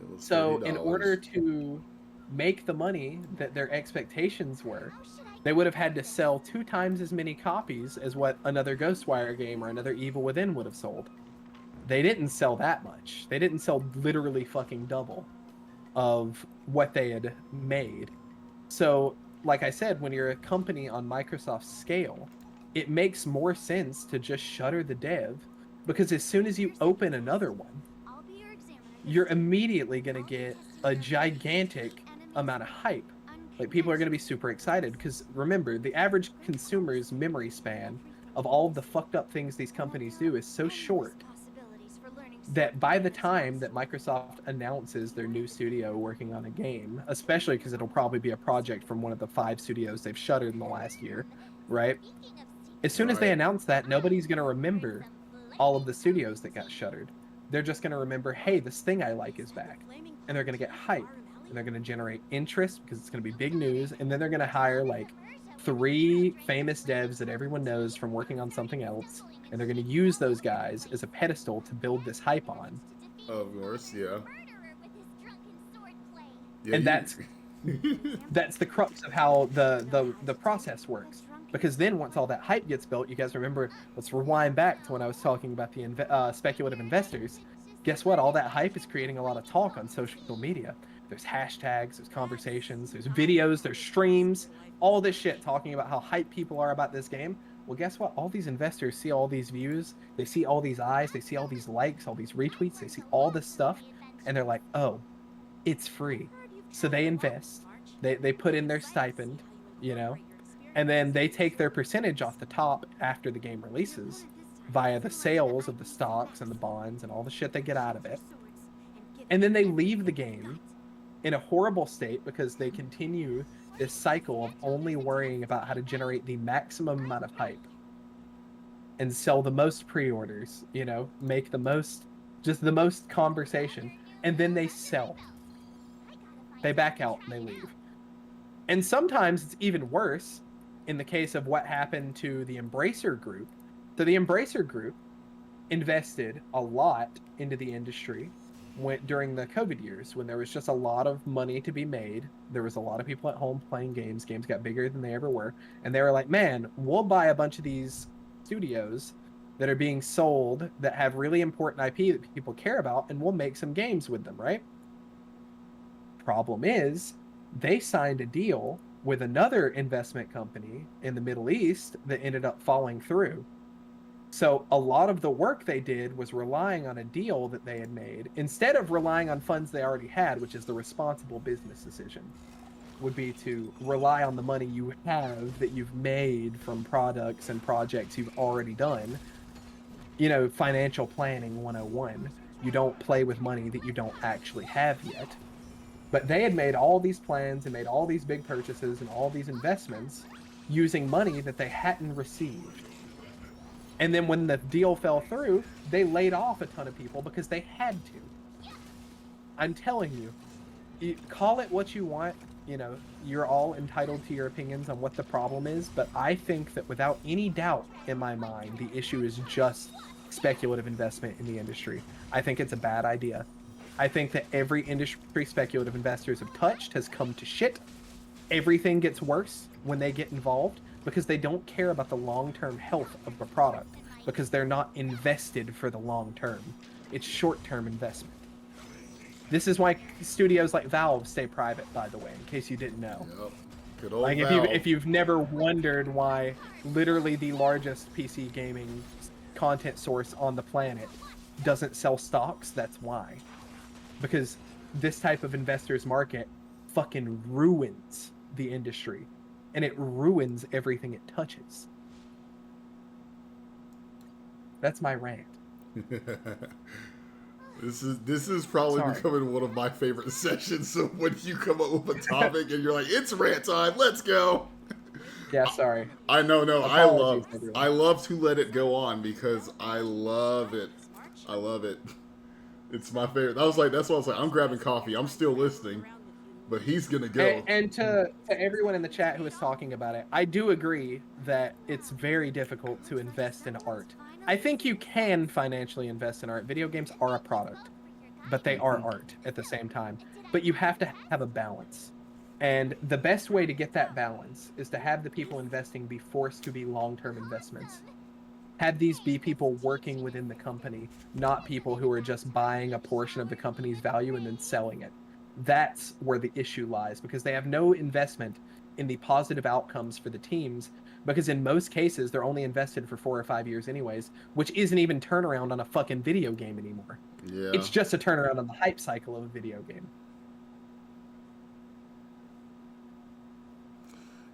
It was So $30. in order to make the money that their expectations were, they would have had to sell 2 times as many copies as what another Ghostwire game or another Evil Within would have sold. They didn't sell that much. They didn't sell literally fucking double of what they had made. So, like I said, when you're a company on Microsoft's scale, it makes more sense to just shutter the dev, because as soon as you open another one, you're immediately going to get a gigantic amount of hype. Like, people are going to be super excited, because remember, the average consumer's memory span of all of the fucked up things these companies do is so short that by the time that Microsoft announces their new studio working on a game, especially because it'll probably be a project from one of the 5 studios they've shuttered in the last year, right? As soon as they announce that, nobody's going to remember all of the studios that got shuttered. They're just going to remember, hey, this thing I like is back. And they're going to get hype. And they're going to generate interest because it's going to be big news. And then they're going to hire like 3 famous devs that everyone knows from working on something else. And they're going to use those guys as a pedestal to build this hype on. Of course, yeah. And that's the crux of how the process works. Because then once all that hype gets built, you guys remember, let's rewind back to when I was talking about the speculative investors. Guess what? All that hype is creating a lot of talk on social media. There's hashtags, there's conversations, there's videos, there's streams, all this shit talking about how hyped people are about this game. Well, guess what? All these investors see all these views, they see all these eyes, they see all these likes, all these retweets, they see all this stuff, and they're like, oh, it's free. So they invest, they put in their stipend, you know, and then they take their percentage off the top after the game releases via the sales of the stocks and the bonds and all the shit they get out of it. And then they leave the game in a horrible state because they continue this cycle of only worrying about how to generate the maximum amount of hype and sell the most pre-orders, you know, make the most conversation, and then they sell. They back out and they leave. And sometimes it's even worse in the case of what happened to the Embracer Group. So the Embracer Group invested a lot into the industry during the COVID years, when there was just a lot of money to be made. There was a lot of people at home playing games. Games got bigger than they ever were. And they were like, man, we'll buy a bunch of these studios that are being sold that have really important IP that people care about, and we'll make some games with them, right? Problem is, they signed a deal with another investment company in the Middle East that ended up falling through. So a lot of the work they did was relying on a deal that they had made, instead of relying on funds they already had, which is the responsible business decision, would be to rely on the money you have that you've made from products and projects you've already done. You know, financial planning 101. You don't play with money that you don't actually have yet. But they had made all these plans and made all these big purchases and all these investments using money that they hadn't received. And then when the deal fell through, they laid off a ton of people because they had to. I'm telling you, call it what you want. You know, you're all entitled to your opinions on what the problem is, but I think that without any doubt in my mind, the issue is just speculative investment in the industry. I think it's a bad idea. I think that every industry speculative investors have touched has come to shit. Everything gets worse when they get involved because they don't care about the long-term health of the product, because they're not invested for the long term. It's short-term investment. This is why studios like Valve stay private, by the way, in case you didn't know. Yep. Good old Like Valve. if you've never wondered why literally the largest PC gaming content source on the planet doesn't sell stocks, that's why. because this type of investors market fucking ruins the industry, and it ruins everything it touches. That's my rant. This is probably Sorry. becoming one of my favorite sessions. So when you come up with a topic and you're like, "It's rant time, let's go." Yeah, sorry. I know, no, Apologies, everyone. I love to let it go on because I love it. I love it. It's my favorite. That's why I was like, I'm grabbing coffee. I'm still listening, but he's gonna go. And to everyone in the chat who is talking about it, I do agree that it's very difficult to invest in art. I think you can financially invest in art. Video games are a product, but they are art at the same time. But you have to have a balance. And the best way to get that balance is to have the people investing be forced to be long-term investments. Have these be people working within the company, not people who are just buying a portion of the company's value and then selling it. That's where the issue lies, because they have no investment in the positive outcomes for the teams, because in most cases they're only invested for 4 or 5 years anyways, which isn't even turnaround on a fucking video game anymore. Yeah. It's just a turnaround on the hype cycle of a video game.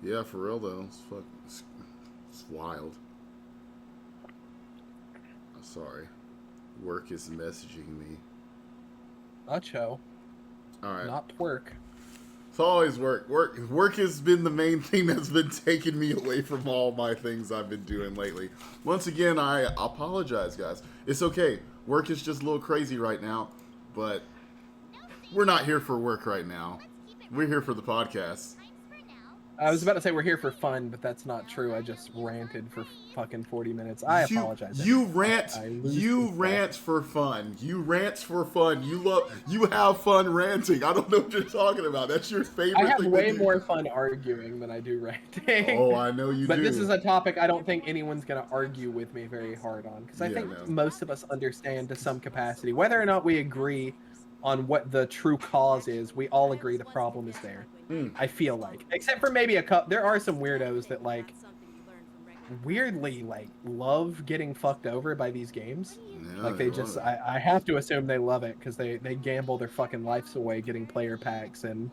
Yeah, for real though. It's wild. I'm sorry. Work is messaging me. Acho. All right. Not twerk. It's always work. Work has been the main thing that's been taking me away from all my things I've been doing lately. Once again, I apologize, guys. It's okay. Work is just a little crazy right now, but we're not here for work right now. We're here for the podcast. I was about to say we're here for fun, but that's not true. I just ranted for fucking 40 minutes. I apologize. You rant. You rant for fun. You rants for fun. You have fun ranting. I don't know what you're talking about. That's your favorite thing. I have way more fun arguing than I do ranting. Oh, I know you do. But this is a topic I don't think anyone's going to argue with me very hard on, because I think most of us understand to some capacity. Whether or not we agree on what the true cause is, we all agree the problem is there. I feel like, except for maybe a couple. There are some weirdos that like weirdly like love getting fucked over by these games. Yeah, like they just, I have to assume they love it because they gamble their fucking lives away getting player packs and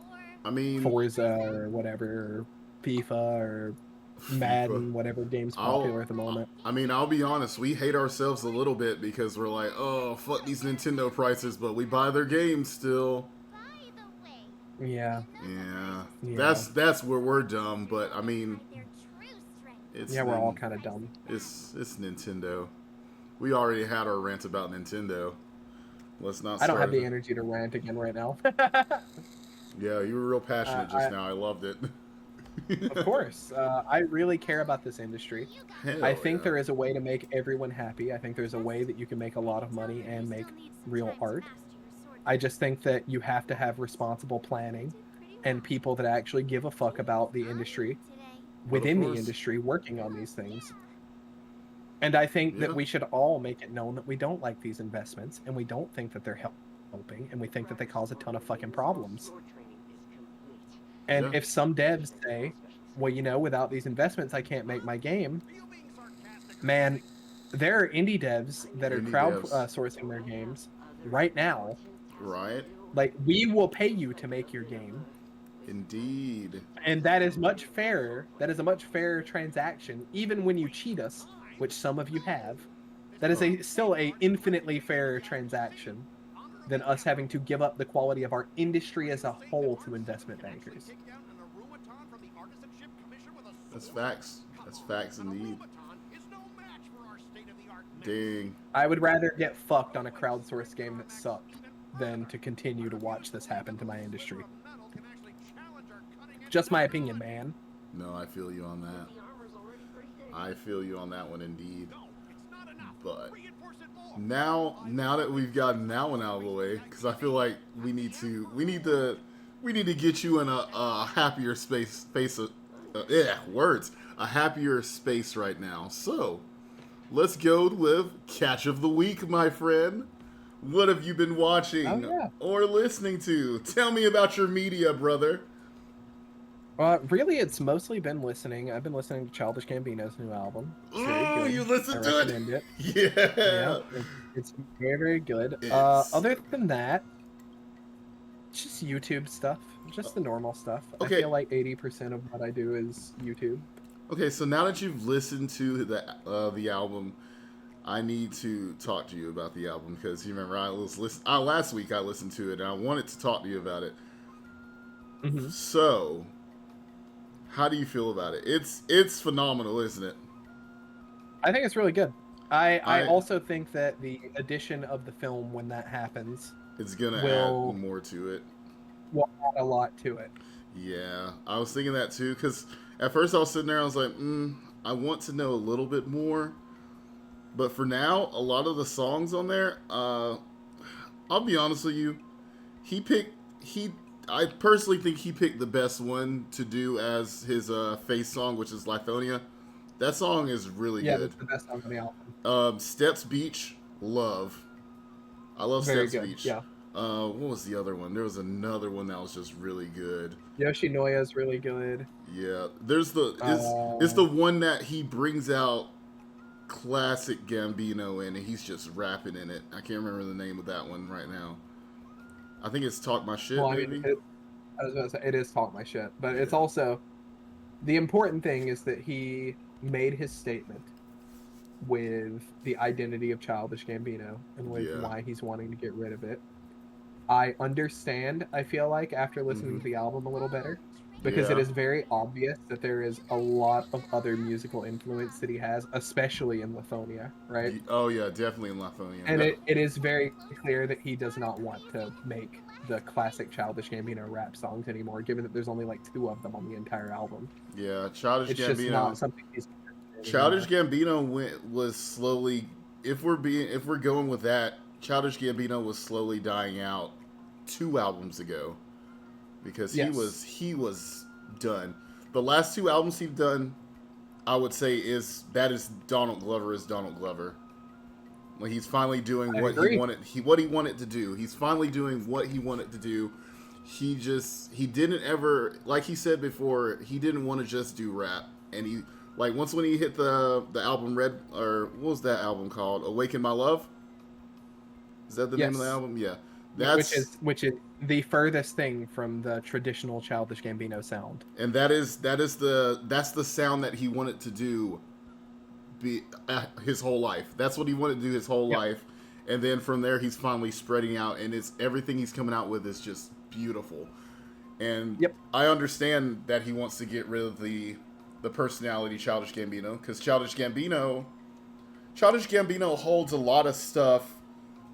Forza or whatever, or FIFA or Madden, whatever game's popular at the moment. I mean, I'll be honest, we hate ourselves a little bit because we're like, oh, fuck these Nintendo prices, but we buy their games still. Yeah. That's where we're dumb, but I mean, we're all kind of dumb. It's Nintendo. We already had our rant about Nintendo. Let's not. I don't have the energy to rant again right now. Yeah, you were real passionate just now. I loved it. Of course. I really care about this industry. I think there is a way to make everyone happy. I think there's a way that you can make a lot of money and make real art. I just think that you have to have responsible planning and people that actually give a fuck about the industry within the industry working on these things. And I think that we should all make it known that we don't like these investments and we don't think that they're helping and we think that they cause a ton of fucking problems. And if some devs say, well, you know, without these investments, I can't make my game. Man, there are indie devs that are crowdsourcing their games right now. Right. Like, we will pay you to make your game. Indeed. And that is much fairer. That is a much fairer transaction, even when you cheat us, which some of you have. That is still a infinitely fairer transaction than us having to give up the quality of our industry as a whole to investment bankers. That's facts. That's facts indeed. Dang. I would rather get fucked on a crowdsourced game that sucked than to continue to watch this happen to my industry. Just my opinion, man. No, I feel you on that. I feel you on that one indeed. But now that we've gotten that one out of the way, because I feel like we need to get you in a happier a happier space right now. So let's go with Catch of the Week, my friend. What have you been watching or listening to? Tell me about your media, brother. Really, it's mostly been listening. I've been listening to Childish Gambino's new album. Oh, you listened to it? Yeah, it's very, very good. Other than that, Just YouTube stuff, just the normal stuff. Okay. I feel like 80% of what I do is YouTube. Okay, so now that you've listened to the album, I need to talk to you about the album because you remember last week I listened to it and I wanted to talk to you about it. Mm-hmm. So, how do you feel about it? It's phenomenal, isn't it? I think it's really good. I also think that the addition of the film when that happens it's gonna will- add more to it. will add a lot to it. Yeah, I was thinking that too because at first I was sitting there, I was like, I want to know a little bit more. But for now, a lot of the songs on there, I'll be honest with you, I personally think he picked the best one to do as his face song, which is Lithonia. That song is really Yeah, good. that's the best song on the album. Steps Beach, love. I love Very Steps good. Beach. Yeah. What was the other one? There was another one that was just really good. Yoshinoya is really good. Yeah, there's it's the one that he brings out classic Gambino in, and he's just rapping in it. I can't remember the name of that one right now. I think it's Talk My Shit, Well, maybe. I was going to say, it is Talk My Shit, but it's Yeah. also, the important thing is that he made his statement with the identity of Childish Gambino and with Yeah. why he's wanting to get rid of it. I understand, I feel like, after listening Mhm. to the album a little better, because Yeah. it is very obvious that there is a lot of other musical influence that he has, especially in Lithonia, right? Oh yeah, definitely in Lithonia. And it is very clear that he does not want to make the classic Childish Gambino rap songs anymore, given that there's only like 2 of them on the entire album. Yeah, Childish It's Gambino. just not something he's Childish Gambino was slowly. If we're going with that, Childish Gambino was slowly dying out 2 albums ago, because Yes. he was done. The last 2 albums he's done, I would say is Donald Glover is Donald Glover. Like he's finally doing I what agree. he wanted to do. He's finally doing what he wanted to do. He didn't ever, like he said before, he didn't want to just do rap. And he, like, once when he hit the album Red, or what was that album called? Awaken My Love? Is that the name of the Yes. album? Yeah. Which is the furthest thing from the traditional Childish Gambino sound. And that's the sound that he wanted to do his whole life. That's what he wanted to do his whole life. And then from there he's finally spreading out, and everything he's coming out with is just beautiful. And I understand that he wants to get rid of the personality Childish Gambino, because Childish Gambino holds a lot of stuff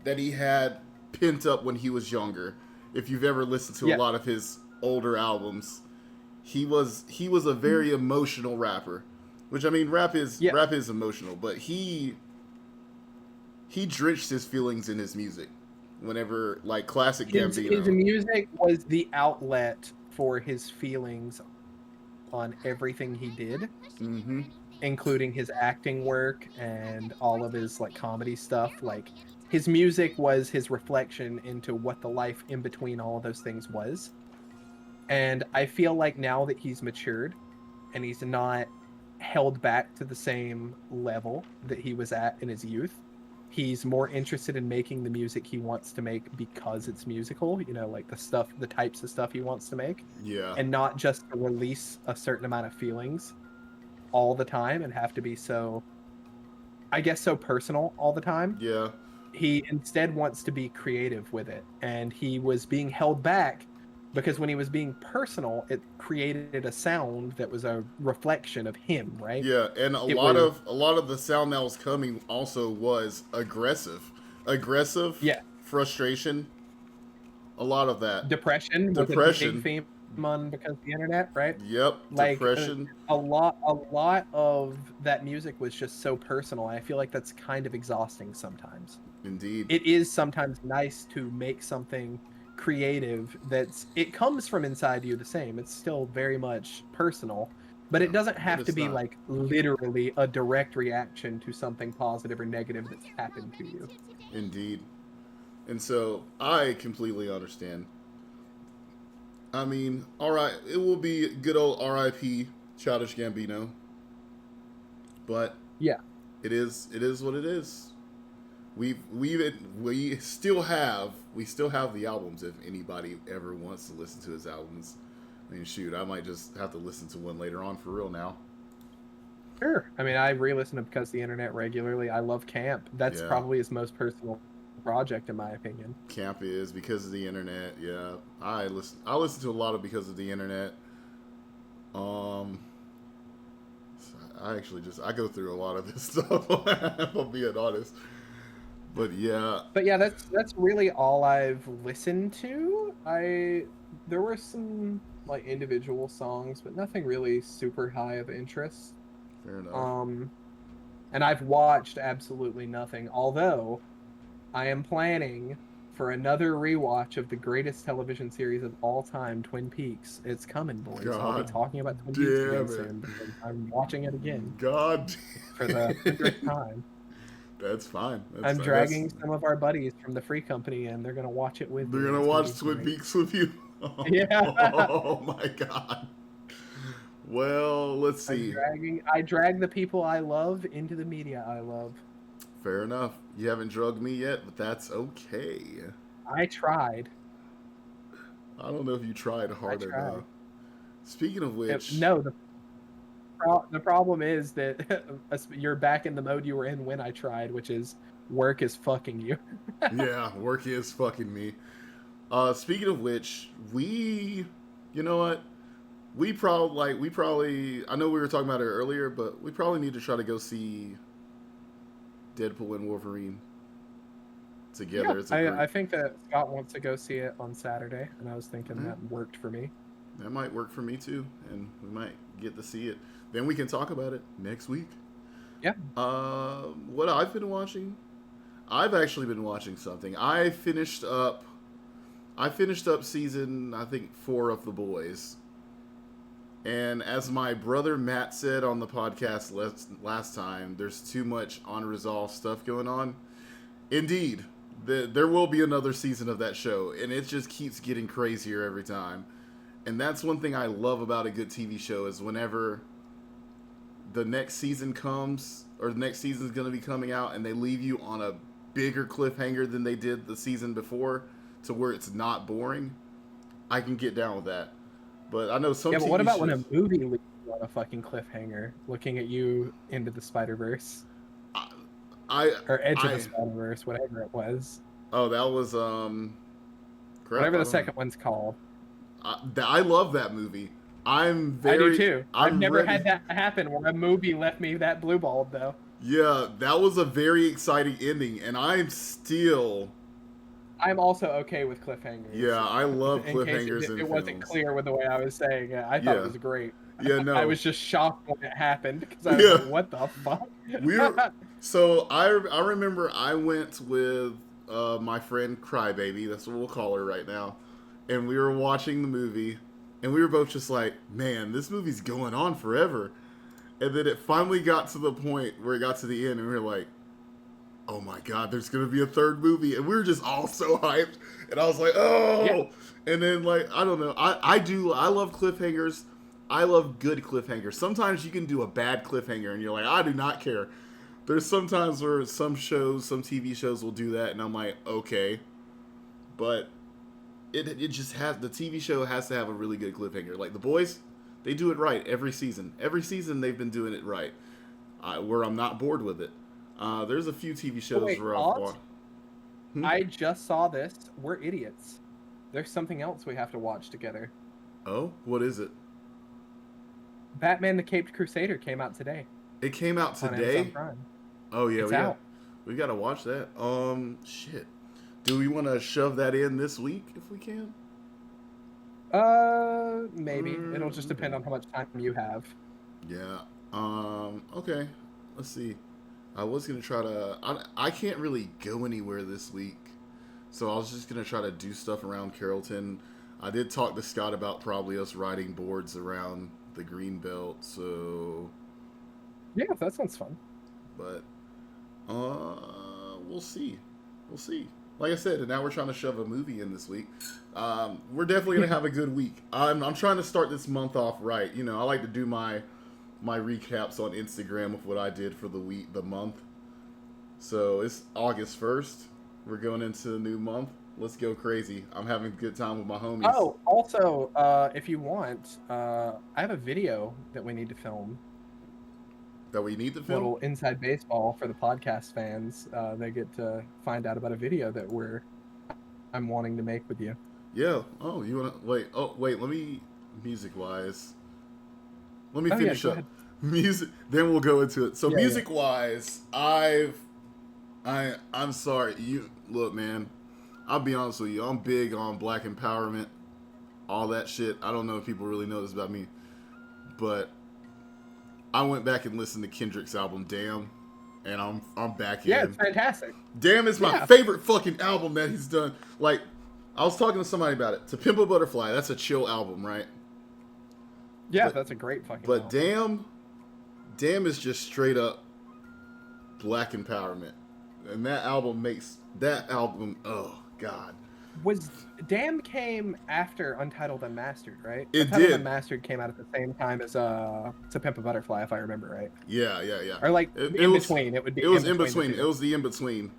that he had pent up when he was younger. If you've ever listened to a lot of his older albums, he was a very emotional rapper. Which, I mean, rap is emotional, but he drenched his feelings in his music. Whenever, like, classic Gambino. His music was the outlet for his feelings on everything he did, including his acting work and all of his like comedy stuff. Like, his music was his reflection into what the life in between all of those things was. And I feel like now that he's matured and he's not held back to the same level that he was at in his youth, he's more interested in making the music he wants to make because it's musical, you know, like the types of stuff he wants to make. Yeah. And not just to release a certain amount of feelings all the time and have to be so, I guess, so personal all the time. Yeah. He instead wants to be creative with it. And he was being held back because when he was being personal, it created a sound that was a reflection of him, right? Yeah, and a lot of the sound that was coming also was aggressive, yeah, frustration, a lot of that. Depression was a big theme on because of the internet, right? Yep, like, depression. A lot of that music was just so personal. I feel like that's kind of exhausting sometimes. Indeed, it is sometimes nice to make something creative it comes from inside you the same. It's still very much personal, but it doesn't have to be like literally a direct reaction to something positive or negative that's happened to you. Indeed. And so I completely understand. I mean, all right, it will be good old R.I.P. Childish Gambino, but yeah, it is what it is. we still have the albums if anybody ever wants to listen to his albums. I mean, shoot, I might just have to listen to one later on for real now. Sure. I mean, I re-listen to Because the Internet regularly. I love Camp. That's Yeah. probably his most personal project, in my opinion. Camp is Because of the Internet. Yeah, I listen to a lot of Because of the Internet. I go through a lot of this stuff. If I'm being honest. But yeah. But yeah, that's really all I've listened to. There were some like individual songs, but nothing really super high of interest. Fair enough. And I've watched absolutely nothing. Although I am planning for another rewatch of the greatest television series of all time, Twin Peaks. It's coming, boys. I'll be talking about Twin Peaks again soon because I'm watching it again. God for the 100th time. That's fine. I'm dragging some of our buddies from the Free Company, and they're gonna watch it with me. They're gonna watch Twin Peaks with you. Yeah. Oh my God. Well, let's see. I drag the people I love into the media I love. Fair enough. You haven't drugged me yet, but that's okay. I tried. I don't know if you tried hard enough. Speaking of which, no. The problem is that you're back in the mode you were in when I tried, which is work is fucking you. Yeah, work is fucking me. Speaking of which, you know what? We probably, I know we were talking about it earlier, but we probably need to try to go see Deadpool and Wolverine together. Yeah, I think that Scott wants to go see it on Saturday, and I was thinking that worked for me. That might work for me too, and we might get to see it. Then we can talk about it next week. Yeah. What I've been watching, I've actually been watching something. I finished up season, I think, 4 of The Boys. And as my brother Matt said on the podcast last time, there's too much unresolved stuff going on. Indeed, there will be another season of that show, and it just keeps getting crazier every time. And that's one thing I love about a good TV show is whenever the next season comes, or the next season is going to be coming out, and they leave you on a bigger cliffhanger than they did the season before, to where it's not boring, I can get down with that. But I know some. Yeah, but TV what about shows, when a movie leaves you on a fucking cliffhanger, looking at you into the Spider-Verse, or Edge of the Spider-Verse, whatever it was. Oh, that was whatever the second one's called. I love that movie. I do too. I've never had that happen where a movie left me that blue balled though. Yeah, that was a very exciting ending, and I'm also okay with cliffhangers. Yeah, I love cliffhangers. It wasn't clear with the way I was saying it. I thought it was great. Yeah, no. I was just shocked when it happened because I was like, "What the fuck?" So I remember I went with my friend Crybaby. That's what we'll call her right now, and we were watching the movie, and we were both just like, "Man, this movie's going on forever." And then it finally got to the point where it got to the end, and we were like, oh my God, there's going to be a third movie. And we were just all so hyped. And I was like, oh. Yeah. And then, like, I don't know. I love cliffhangers. I love good cliffhangers. Sometimes you can do a bad cliffhanger and you're like, I do not care. There's sometimes where some TV shows will do that. And I'm like, okay. But it just has, the TV show has to have a really good cliffhanger. Like The Boys, they do it right every season. Every season they've been doing it right. Where I'm not bored with it. There's a few TV shows where I've watched. I just saw this. We're idiots. There's something else we have to watch together. Oh, what is it? Batman the Caped Crusader came out today. It came out today? Oh yeah, we gotta watch that. Shit. Do we want to shove that in this week if we can? Maybe. It'll just depend on how much time you have. Yeah. Okay. Let's see. I was going to try to... I can't really go anywhere this week. So I was just going to try to do stuff around Carrollton. I did talk to Scott about probably us riding boards around the Greenbelt, so... Yeah, that sounds fun. But, we'll see. We'll see. Like I said, and now we're trying to shove a movie in this week. We're definitely going to have a good week. I'm trying to start this month off right. You know, I like to do my recaps on Instagram of what I did for the month. So it's August 1st. We're going into a new month. Let's go crazy. I'm having a good time with my homies. Oh, also, if you want, I have a video that we need to film. That we need to film? Little inside baseball for the podcast fans. They get to find out about a video that I'm wanting to make with you. Yeah. Oh, you wanna wait? Oh, wait. Let me music-wise. Let me finish go up. ahead. Music. Then we'll go into it. So Yeah, music-wise, I'm sorry. You look, man. I'll be honest with you. I'm big on Black empowerment, all that shit. I don't know if people really know this about me, but I went back and listened to Kendrick's album "Damn," and I'm back in. Yeah, it's fantastic. "Damn" is my favorite fucking album that he's done. Like, I was talking to somebody about it. "To Pimp a Butterfly," that's a chill album, right? Yeah, that's a great fucking But album. Damn is just straight up Black empowerment, and that album makes that album. Oh God. Damn came after Untitled Unmastered, right? It Untitled did. Unmastered came out at the same time as To Pimp a Butterfly, if I remember right. Yeah. Or like It was, between. It would be. It was in the between. two. It was the in between.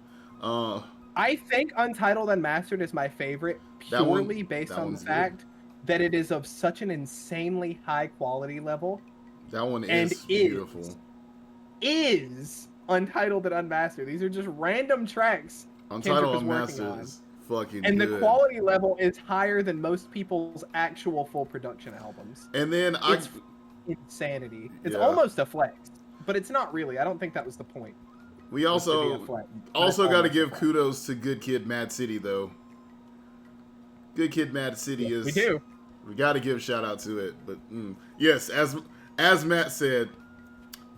I think Untitled Unmastered is my favorite purely based on the fact that it is of such an insanely high quality level. That one and is beautiful. Is Untitled and Unmastered. These are just random tracks. Untitled Unmastered is fucking and good. the quality level is higher than most people's actual full production albums. And then it's insanity. It's almost a flex, but it's not really. I don't think that was the point. We also got to give kudos to Good Kid, Mad City, though. Good Kid, Mad City is. We do. We got to give a shout out to it, but yes, as Matt said,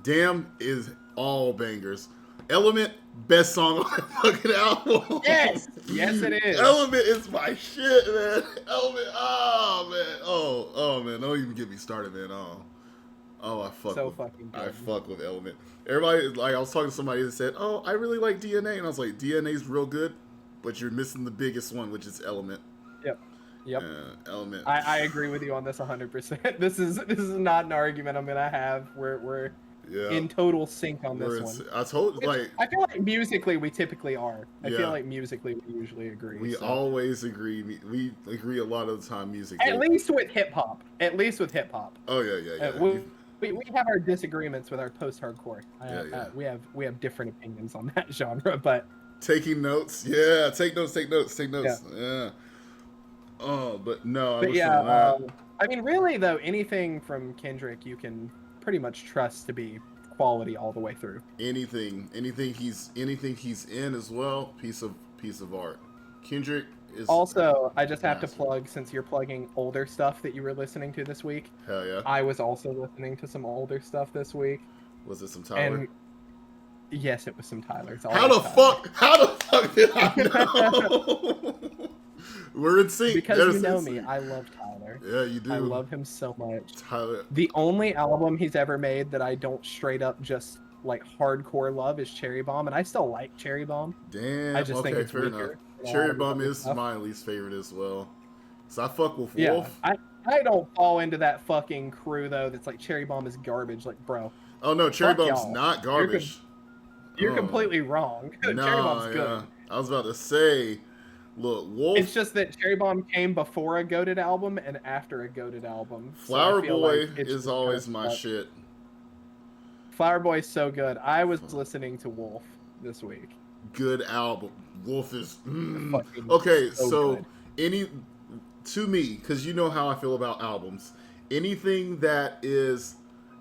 Damn is all bangers. Element, best song on the fucking album. Yes, it is. Element is my shit, man. Element, oh man, don't even get me started, man. I fuck with Element. Everybody, like, I was talking to somebody that said, "Oh, I really like DNA," and I was like, "DNA's real good, but you're missing the biggest one, which is Element." Yep. Element. I agree with you on this 100%. This is not an argument I'm gonna have. We're in total sync on this one. I feel like musically we typically are. I feel like musically we usually agree. We always agree. We agree a lot of the time musically. At least with hip hop. Oh yeah. We have our disagreements with our post-hardcore. We have different opinions on that genre, but taking notes. Yeah, take notes. Yeah. Oh, but no. I mean, really though, anything from Kendrick you can pretty much trust to be quality all the way through. Anything he's in as well, piece of art. Kendrick is also. I just have to plug, since you're plugging older stuff that you were listening to this week. Hell yeah! I was also listening to some older stuff this week. Was it some Tyler? Yes, it was some Tyler. How the fuck did I know? We're in sync. Because you know me, I love Tyler. Yeah, you do. I love him so much. Tyler. The only album he's ever made that I don't straight up just like hardcore love is Cherry Bomb, and I still like Cherry Bomb. Damn. I just think it's fair weaker. Enough. Cherry Bomb is my least favorite as well. So I fuck with Wolf. I don't fall into that fucking crew though. That's like Cherry Bomb is garbage. Like, bro. Oh no, Cherry Bomb's not garbage. You're completely wrong. Cherry Bomb's good. I was about to say. Look, Wolf. It's just that Cherry Bomb came before a goated album and after a goated album. Flower Boy is always my shit. Flower Boy's so good. I was listening to Wolf this week. Good album. Wolf is okay. So to me, because you know how I feel about albums, anything that is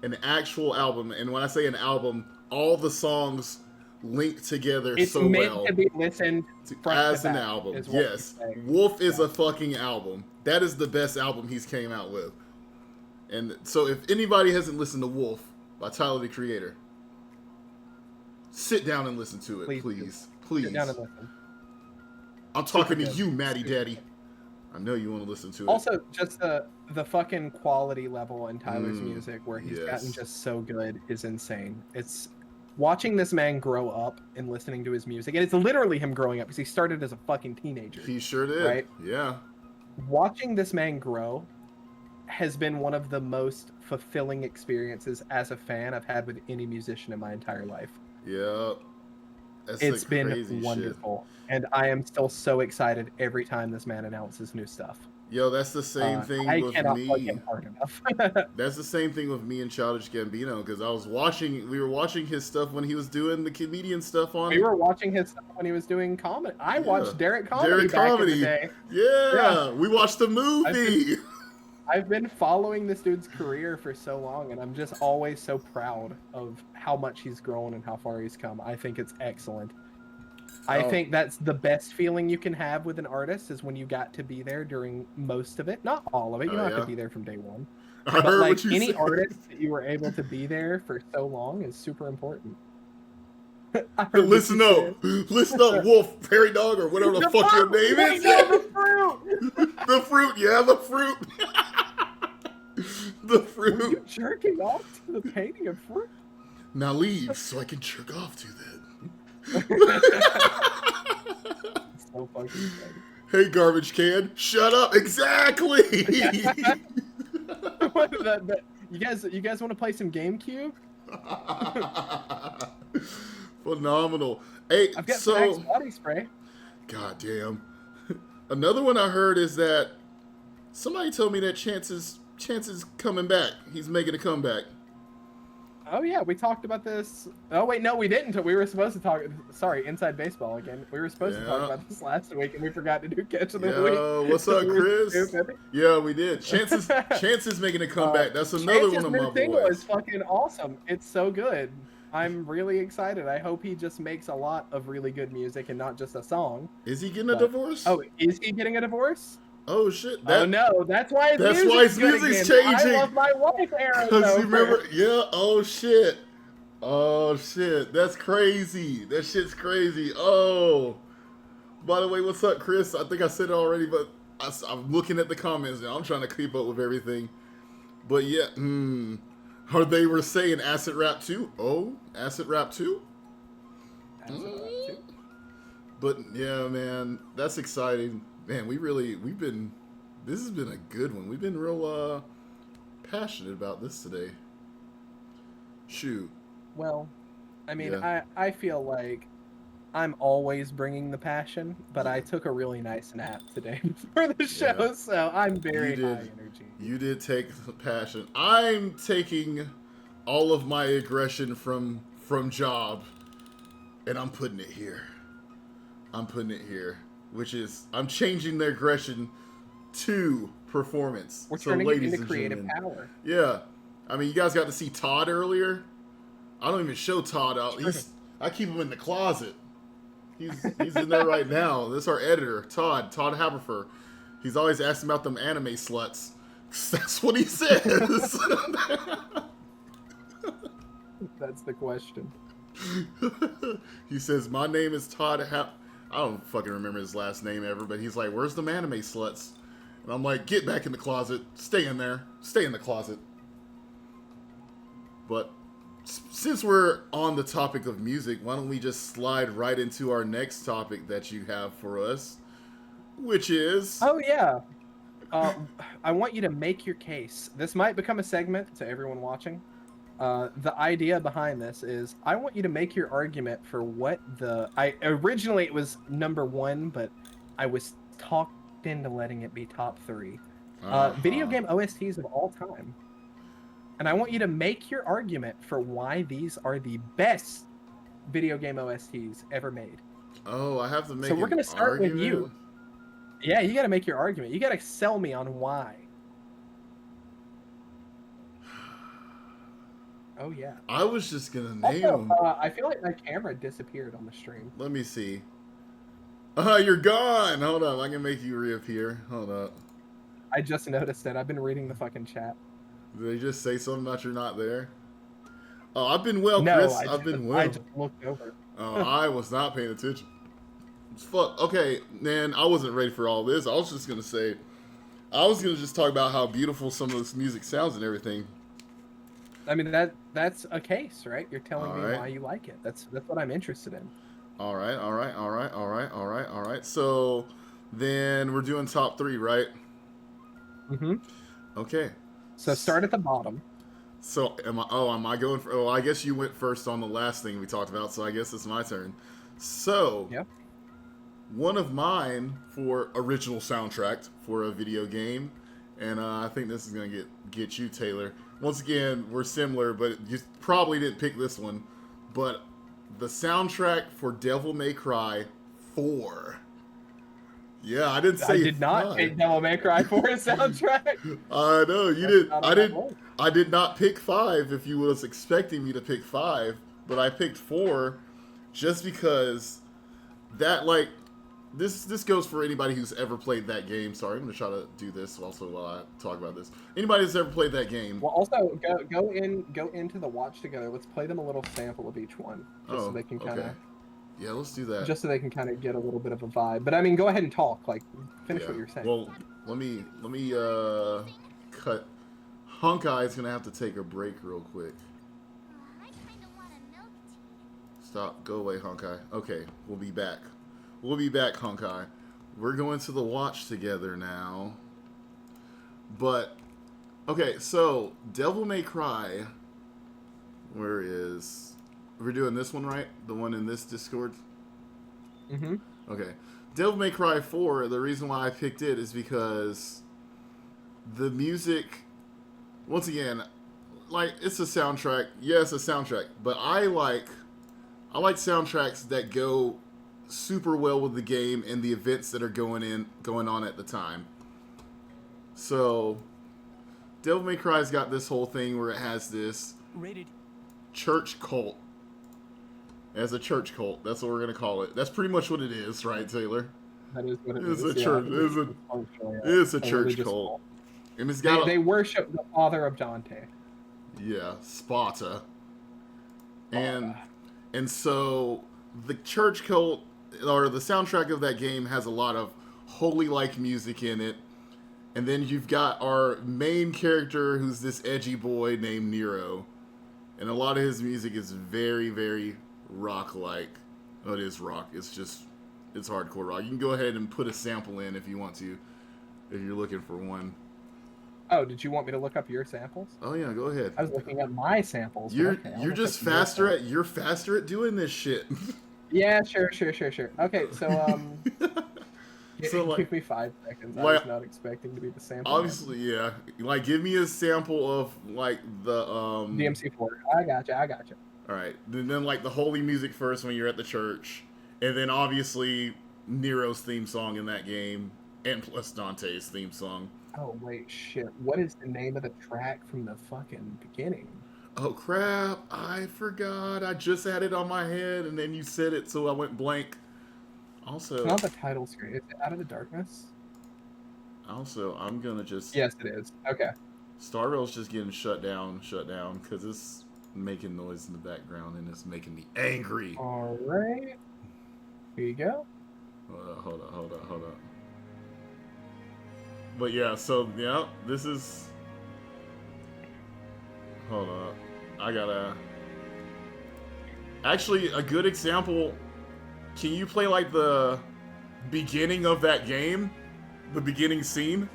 an actual album, and when I say an album, all the songs linked together it's so meant well to be listened as an album. Yes, Wolf is a fucking album. That is the best album he's came out with. And so if anybody hasn't listened to Wolf by Tyler the Creator, sit down and listen to it, please. Sit down and listen. I'm talking to you, Maddie Daddy. I know you want to listen to it. Also, just the fucking quality level in Tyler's music, where he's gotten just so good, is insane. It's watching this man grow up and listening to his music, and it's literally him growing up because he started as a fucking teenager. He sure did. Right? Yeah. Watching this man grow has been one of the most fulfilling experiences as a fan I've had with any musician in my entire life. Yeah. That's It's the been crazy wonderful, and I am still so excited every time this man announces new stuff. shit. Yo, that's the same thing I with cannot plug me. him hard enough. That's the same thing with me and Childish Gambino because we were watching his stuff when he was doing the comedian stuff on. We were watching his stuff when he was doing comedy. I watched Derek Comedy Derek back Comedy. in the day. Yeah, we watched the movie. I've been following this dude's career for so long, and I'm just always so proud of how much he's grown and how far he's come. I think it's excellent. I think that's the best feeling you can have with an artist is when you got to be there during most of it. Not all of it. You don't have to be there from day one. I But heard like what you any said. artist that you were able to be there for so long is super important. I heard what Listen you up, said. listen up, Wolf, Perry Dog, or whatever the fuck your name Wait, is. no, the fruit! The fruit, yeah, the fruit. The Were you fruit. jerking off to the painting of fruit? Now leave so I can jerk off to that. So fucking funny. Hey, garbage can, shut up. Exactly. You guys want to play some GameCube? Phenomenal. Hey, I've got so Max body spray. God damn. Another one I heard is that somebody told me that Chance is coming back. He's making a comeback. Oh yeah, we talked about this. Oh wait, no, we didn't. We were supposed to talk. Sorry, Inside Baseball again. We were supposed to talk about this last week, and we forgot to do Catch of the Week. Yo, what's up, We were Chris? stupid. Yeah, we did. Chance is making a comeback. That's another Chance's one of new my single boys. is fucking awesome. It's so good. I'm really excited. I hope he just makes a lot of really good music and not just a song. Is he getting a divorce? Oh, is he getting a divorce? Oh shit! Oh no, that's why his that's music's why his good music's again. changing. I love my wife, Aaron. Because you remember, yeah. Oh shit! Oh shit! That's crazy. That shit's crazy. Oh. By the way, what's up, Chris? I think I said it already, but I'm looking at the comments now. I'm trying to keep up with everything. But yeah, or they were saying Acid Rap 2. Oh, Acid Rap 2? But yeah, man, that's exciting. Man, this has been a good one. We've been real passionate about this today. Shoot. Well, I mean, Yeah. I feel like I'm always bringing the passion, but I took a really nice nap today before the show, Yeah. so I'm very You high did. energy. You did take the passion. I'm taking all of my aggression from job, and I'm putting it here. Which is I'm changing the aggression to performance. We're So, turning it ladies into and creative gentlemen, power. yeah. I mean, you guys got to see Todd earlier. I don't even show Todd out. I keep him in the closet. He's in there right now. This is our editor, Todd Haberfer. He's always asking about them anime sluts. That's what he says. That's the question. He says, my name is Todd I don't fucking remember his last name ever, but he's like, where's the anime sluts? And I'm like, get back in the closet. Stay in there. Stay in the closet. But since we're on the topic of music, why don't we just slide right into our next topic that you have for us, which is... Oh yeah. I want you to make your case. This might become a segment to everyone watching. The idea behind this is I want you to make your argument for what originally it was number 1, but I was talked into letting it be top 3. Video game OSTs of all time. And I want you to make your argument for why these are the best video game OSTs ever made. Oh, I have to make So we're going to start argument? with you. Yeah, you got to make your argument. You got to sell me on why. Oh, yeah. I was just going to name Also, them. I feel like my camera disappeared on the stream. Let me see. You're gone. Hold up. I can make you reappear. Hold up. I just noticed it. I've been reading the fucking chat. Did they just say something about you're not there? Oh, I've been well, No, Chris. I I've been well. I just looked over. Oh, I was not paying attention. Fuck. Okay, man, I wasn't ready for all this. I was just going to just talk about how beautiful some of this music sounds and everything. I mean, that's a case, right? You're telling me why you like it. That's what I'm interested in. All right. So then we're doing top 3, right? Mm-hmm. Okay. So start at the bottom. So am I going for? Oh, I guess you went first on the last thing we talked about. So I guess it's my turn. So, Yep. one of mine for original soundtrack for a video game, and I think this is gonna get you, Taylor. Once again, we're similar, but you probably didn't pick this one. But the soundtrack for Devil May Cry 4. Yeah, I didn't say I did not 5. pick Devil May Cry 4 soundtrack. I know you That's did. not I on my did. list. I did not pick 5. If you was expecting me to pick 5, but I picked 4, just because that this goes for anybody who's ever played that game. Sorry, I'm gonna try to do this also while I talk about this. Anybody who's ever played that game. Well, also go into the watch together. Let's play them a little sample of each one, just so they can kind of. Okay. Yeah, let's do that. Just so they can kind of get a little bit of a vibe. But I mean, go ahead and talk. Like, finish what you're saying. Well, let me cut. Hunk Eye's gonna have to take a break real quick. Stop. Go away, Hunk Eye. Okay, we'll be back. We'll be back, Hunk Eye. We're going to the watch together now. But okay, so Devil May Cry. Where is? We're doing this one, right? The one in this Discord? Mm-hmm. Okay. Devil May Cry 4, the reason why I picked it is because the music, once again, like, it's a soundtrack. Yeah, it's a soundtrack. But I like soundtracks that go super well with the game and the events that are going on at the time. So, Devil May Cry's got this whole thing where it has this church cult. As a church cult, that's what we're gonna call it. That's pretty much what it is, right, Taylor? That is what it It's is. a church. It's a church cult, and it's got they worship the father of Dante. Yeah, Sparta, and so the church cult or the soundtrack of that game has a lot of holy-like music in it, and then you've got our main character who's this edgy boy named Nero, and a lot of his music is very, very rock-like. Oh, it is rock. It's hardcore rock. You can go ahead and put a sample in if you want to, if you're looking for one. Oh, did you want me to look up your samples? Oh yeah, go ahead. I was looking up my samples. You're just faster at doing this shit. Yeah, sure. Okay, so So, like, give me 5 seconds. I like, was not expecting to be the sample. Obviously, yeah. Like, give me a sample of like the DMC4. I gotcha. All right, then like the holy music first when you're at the church, and then obviously Nero's theme song in that game, and plus Dante's theme song. Oh wait, shit. What is the name of the track from the fucking beginning? Oh crap! I forgot. I just had it on my head, and then you said it, so I went blank. Also, It's not the title screen. Is it Out of the Darkness? Also, I'm gonna just. Yes, it is. Okay. Star Rail's just getting shut down, because it's making noise in the background, and it's making me angry. All right. Here you go. Hold up. But yeah, so, yeah, this is... Hold up. I gotta... Actually, a good example... Can you play, like, the beginning of that game? The beginning scene?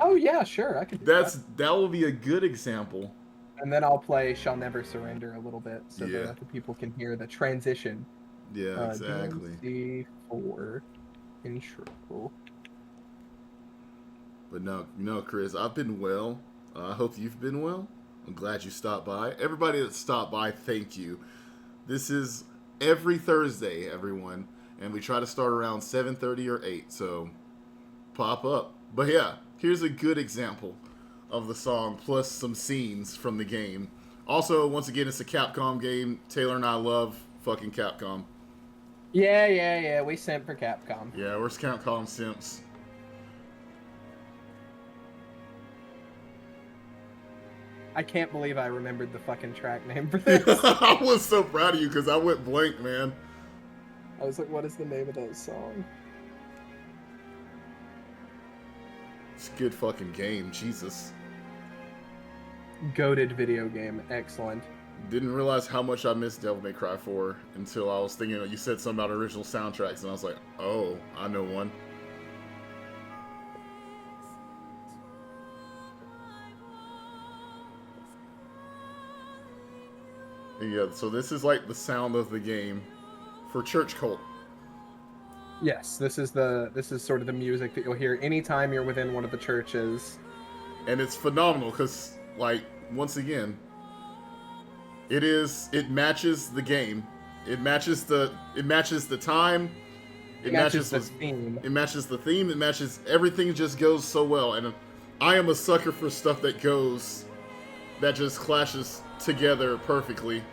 Oh, yeah, sure. I could do that. That will be a good example. And then I'll play Shall Never Surrender a little bit so Yeah. that the people can hear the transition. Yeah, exactly. DMC4 intro. But no, Chris, I've been well. I hope you've been well. I'm glad you stopped by. Everybody that stopped by, thank you. This is every Thursday, everyone, and we try to start around 7:30 or 8, so pop up. But yeah, here's a good example of the song, plus some scenes from the game. Also, once again, it's a Capcom game. Taylor and I love fucking Capcom. Yeah. We simp for Capcom. Yeah, we're Capcom simps. I can't believe I remembered the fucking track name for this. I was so proud of you because I went blank, man. I was like, what is the name of that song? It's a good fucking game, Jesus. Goated video game. Excellent. Didn't realize how much I missed Devil May Cry 4 until I was thinking, you said something about original soundtracks, and I was like, oh, I know one. Yeah, so this is like the sound of the game for Church Cult. Yes, this is sort of the music that you'll hear anytime you're within one of the churches. And it's phenomenal because, like, once again, it matches the game. It matches the time. It matches the theme. It matches the theme. It matches everything. Just goes so well. And I am a sucker for stuff that just clashes together perfectly.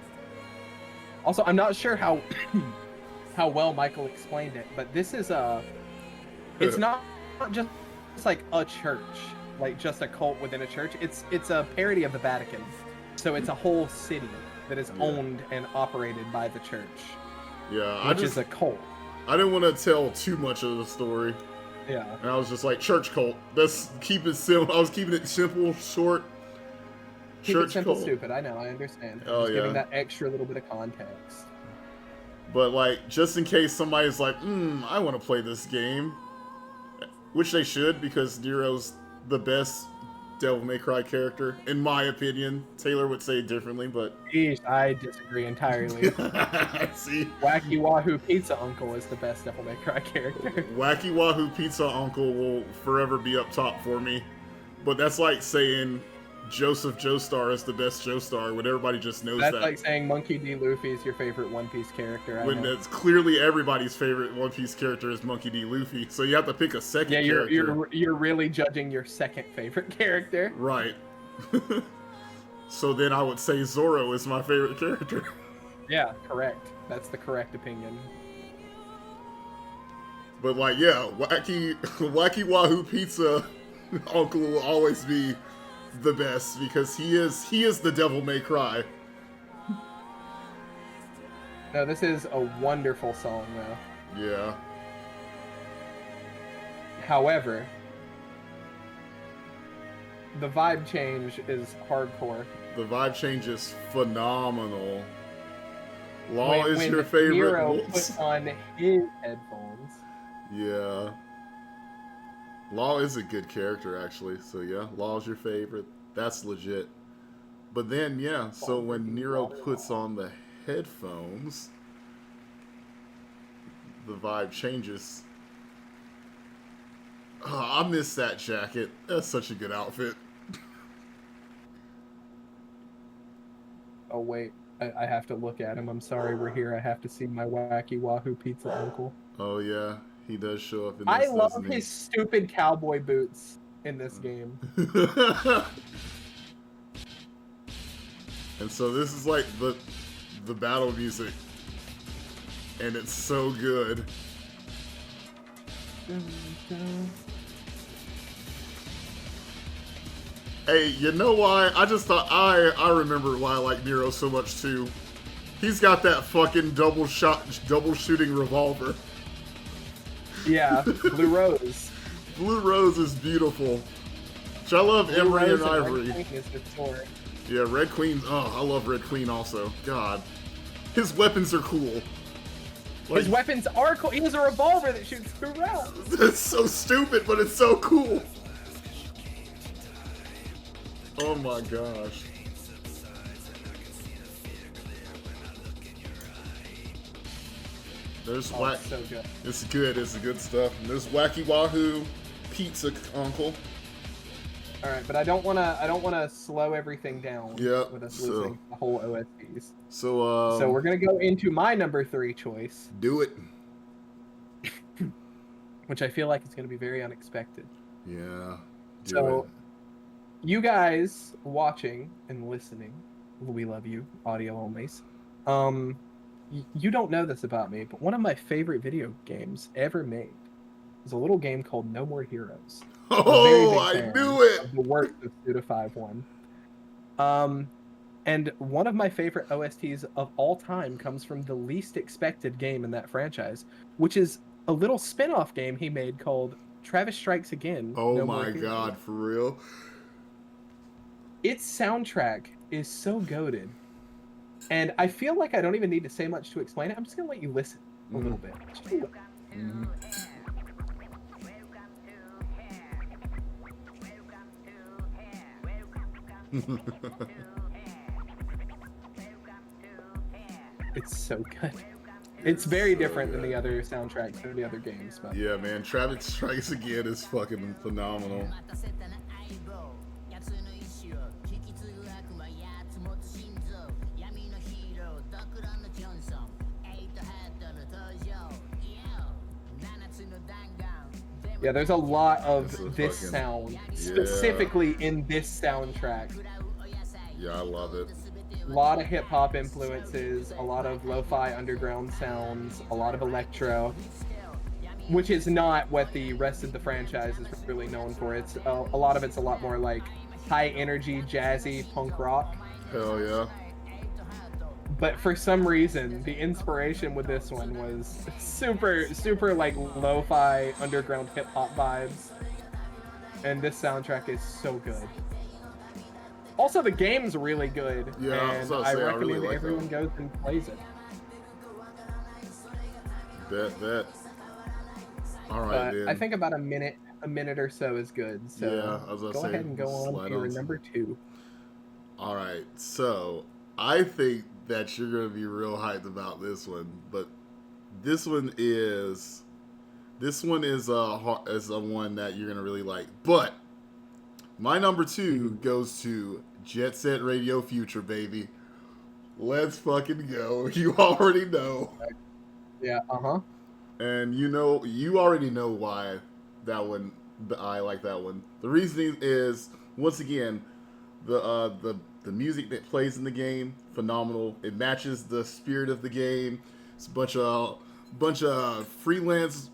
Also, I'm not sure how well Michael explained it, but this is it's not just like a church, like just a cult within a church. It's a parody of the Vatican. So it's a whole city that is owned and operated by the church. Yeah, which is a cult. I didn't want to tell too much of the story. Yeah. And I was just like, church cult. Let's keep it simple. I was keeping it simple, short. Keep church it simple, cult. Stupid. I know, I understand. Oh, just yeah. giving that extra little bit of context. But, like, just in case somebody's like, I want to play this game. Which they should, because Nero's the best Devil May Cry character, in my opinion. Taylor would say it differently, but... Jeez, I disagree entirely. See? Wacky Wahoo Pizza Uncle is the best Devil May Cry character. Wacky Wahoo Pizza Uncle will forever be up top for me. But that's like saying Joseph Joestar is the best Joestar, when everybody just knows that. That's like saying Monkey D. Luffy is your favorite One Piece character. When it's clearly everybody's favorite One Piece character is Monkey D. Luffy, so you have to pick a second character. You're really judging your second favorite character. Right. So then I would say Zoro is my favorite character. Yeah, correct. That's the correct opinion. But like, yeah, Wacky Wahoo Pizza Uncle will always be the best because he is the Devil May Cry. No, this is a wonderful song though. Yeah. However, the vibe change is hardcore. The vibe change is phenomenal. Law is when your favorite. Nero puts on his headphones. Yeah. Law is a good character, actually. So, yeah, Law is your favorite. That's legit. But then, yeah, so when Nero puts on the headphones, the vibe changes. Oh, I miss that jacket. That's such a good outfit. Oh, wait. I have to look at him. I'm sorry, we're here. I have to see my Wacky Wahoo Pizza Uncle. Oh, yeah. He does show up in this, I love doesn't he? his stupid cowboy boots in this game. And so this is like the battle music. And it's so good. Hey, you know why? I just thought I remember why I like Nero so much too. He's got that fucking double shooting revolver. Yeah, Blue Rose. Blue Rose is beautiful. Which I love Blue Emery Rose and Ivory. Red Queen is the sword. Yeah, Red Queen. Oh, I love Red Queen also. God. His weapons are cool. His weapons are cool. He has a revolver that shoots through rounds. It's so stupid, but it's so cool. Oh my gosh. There's It's so good. It's good. It's good stuff. And there's Wacky Wahoo Pizza Uncle. All right, but I don't wanna slow everything down. Yeah, With us so- losing the whole OSTs. So So we're gonna go into my number 3 choice, do it. which I feel like is gonna be very unexpected. Yeah. Do So, it. you guys watching and listening, we love you, audio onlys. You don't know this about me, but one of my favorite video games ever made is a little game called No More Heroes. Oh, I knew it. Of the work of Suda 5-1. And one of my favorite OSTs of all time comes from the least expected game in that franchise, which is a little spin-off game he made called Travis Strikes Again. Oh No More my Heroes. god, for real? Its soundtrack is so goated. And I feel like I don't even need to say much to explain it. I'm just going to let you listen a little bit. Just a little. It's so good. It's very different than the other soundtracks for the other games, but Yeah, man, Traffic Strikes Again is fucking phenomenal. yeah, there's a lot of This is this fucking- sound, specifically in this soundtrack. Yeah, I love it. A lot of hip hop influences, a lot of lo-fi underground sounds, a lot of electro, which is not what the rest of the franchise is really known for. It's a lot of it's a lot more like high energy, jazzy punk rock. Hell yeah. But for some reason, the inspiration with this one was super like lo-fi underground hip hop vibes. And this soundtrack is so good. Also, the game's really good. Yeah, and so I I recommend really like everyone that. goes and plays it. Bet. All right, But then. I think about a minute or so is good. So Yeah, I was gonna go say, ahead and go on slide to your on. number 2. All right, so I think that you're gonna be real hyped about this one, but this one is a one that you're gonna really like. But my number 2 goes to Jet Set Radio Future, baby. Let's fucking go. You already know. Yeah, uh-huh. And you already know why that one, I like that one. The reasoning is, once again, the music that plays in the game, phenomenal. It matches the spirit of the game. It's a bunch of freelance,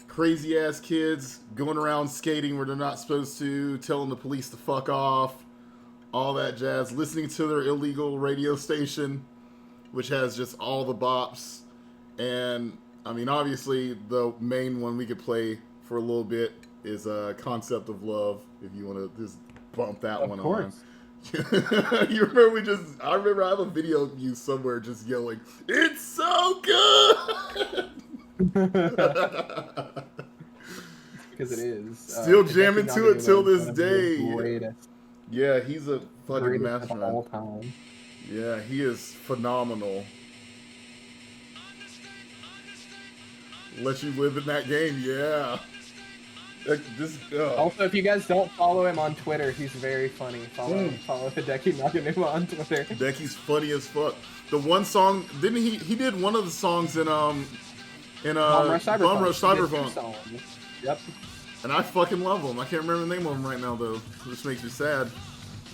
crazy ass kids going around skating where they're not supposed to, telling the police to fuck off, all that jazz, listening to their illegal radio station, which has just all the bops. And I mean, obviously, the main one we could play for a little bit is Concept of Love, if you want to just bump that one on. You remember I remember I have a video of you somewhere just yelling, "It's so good!" Because it is. Still Hideki jamming to it Naganuma till is this one of the day. Greatest, Yeah, he's a fucking greatest master. of all time. Yeah, he is phenomenal. Let you live in that game, yeah. Also, if you guys don't follow him on Twitter, he's very funny. Follow Hideki Naganuma on Twitter. Hideki's funny as fuck. The one song, didn't he did one of the songs in Bum Rush Cyberpunk. Cyberpunk. Yep. And I fucking love him. I can't remember the name of him right now though, which makes me sad.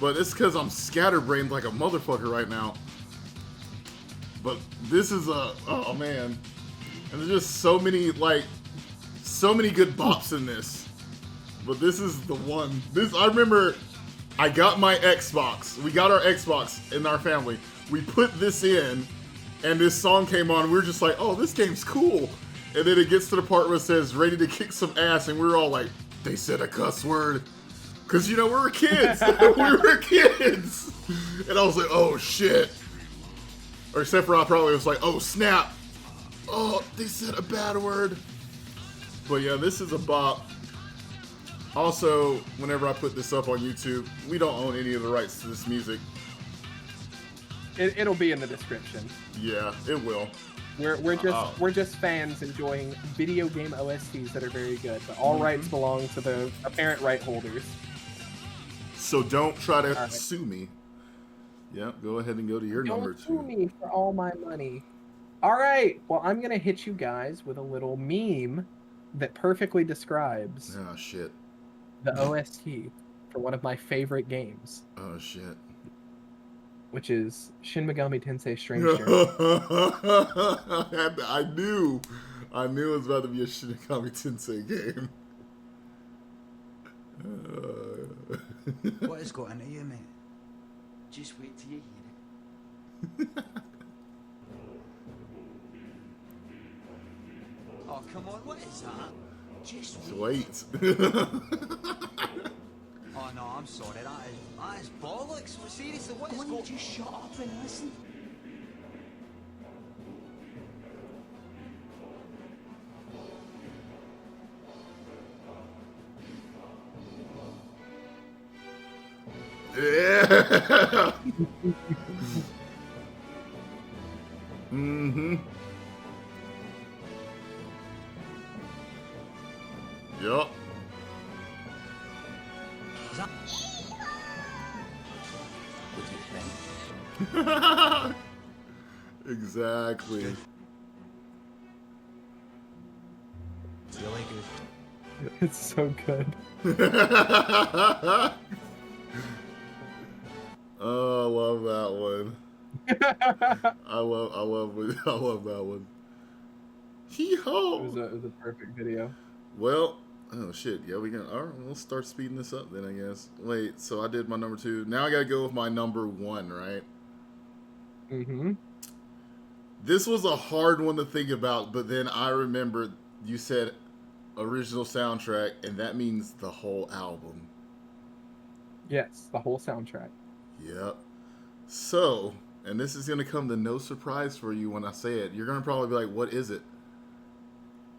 But it's because I'm scatterbrained like a motherfucker right now. But this is oh man. And there's just so many good bops in this. But this is the one. I remember I got my Xbox. We got our Xbox in our family. We put this in, and this song came on. And we were just like, oh, this game's cool. And then it gets to the part where it says, ready to kick some ass. And we were all like, they said a cuss word. Because, we were kids. We were kids. And I was like, oh, shit. Or except for I probably was like, oh, snap. Oh, they said a bad word. But yeah, this is a bop. Also, whenever I put this up on YouTube, we don't own any of the rights to this music. It'll be in the description. Yeah, it will. We're just fans enjoying video game OSTs that are very good, but all rights belong to the apparent right holders. So don't try to right. sue me. Yeah, go ahead and go to your number Don't sue 2. me for all my money. All right, well, I'm gonna hit you guys with a little meme that perfectly describes Oh shit. the OST for one of my favorite games, Oh shit. which is Shin Megami Tensei Strange Journey. I knew it was about to be a Shin Megami Tensei game. What has got into you, mate? Just wait till you hear it. Oh, come on, what is that? Just wait. Wait. Oh, no, I'm sorry, that is bollocks. Seriously, what is going... Just shut up and listen. Yeah. Yup. What do you think? Exactly. Really good. It's so good. Oh, I love that one. I love that one. Hee ho! It was a perfect video. Well, oh shit, yeah, we can. All right, we'll start speeding this up then, I guess. Wait, so I did my number 2. Now I gotta go with my number 1, right? Mm-hmm. This was a hard one to think about, but then I remembered you said original soundtrack, and that means the whole album. Yes, the whole soundtrack. Yep. So, and this is gonna come to no surprise for you when I say it. You're gonna probably be like, "What is it?"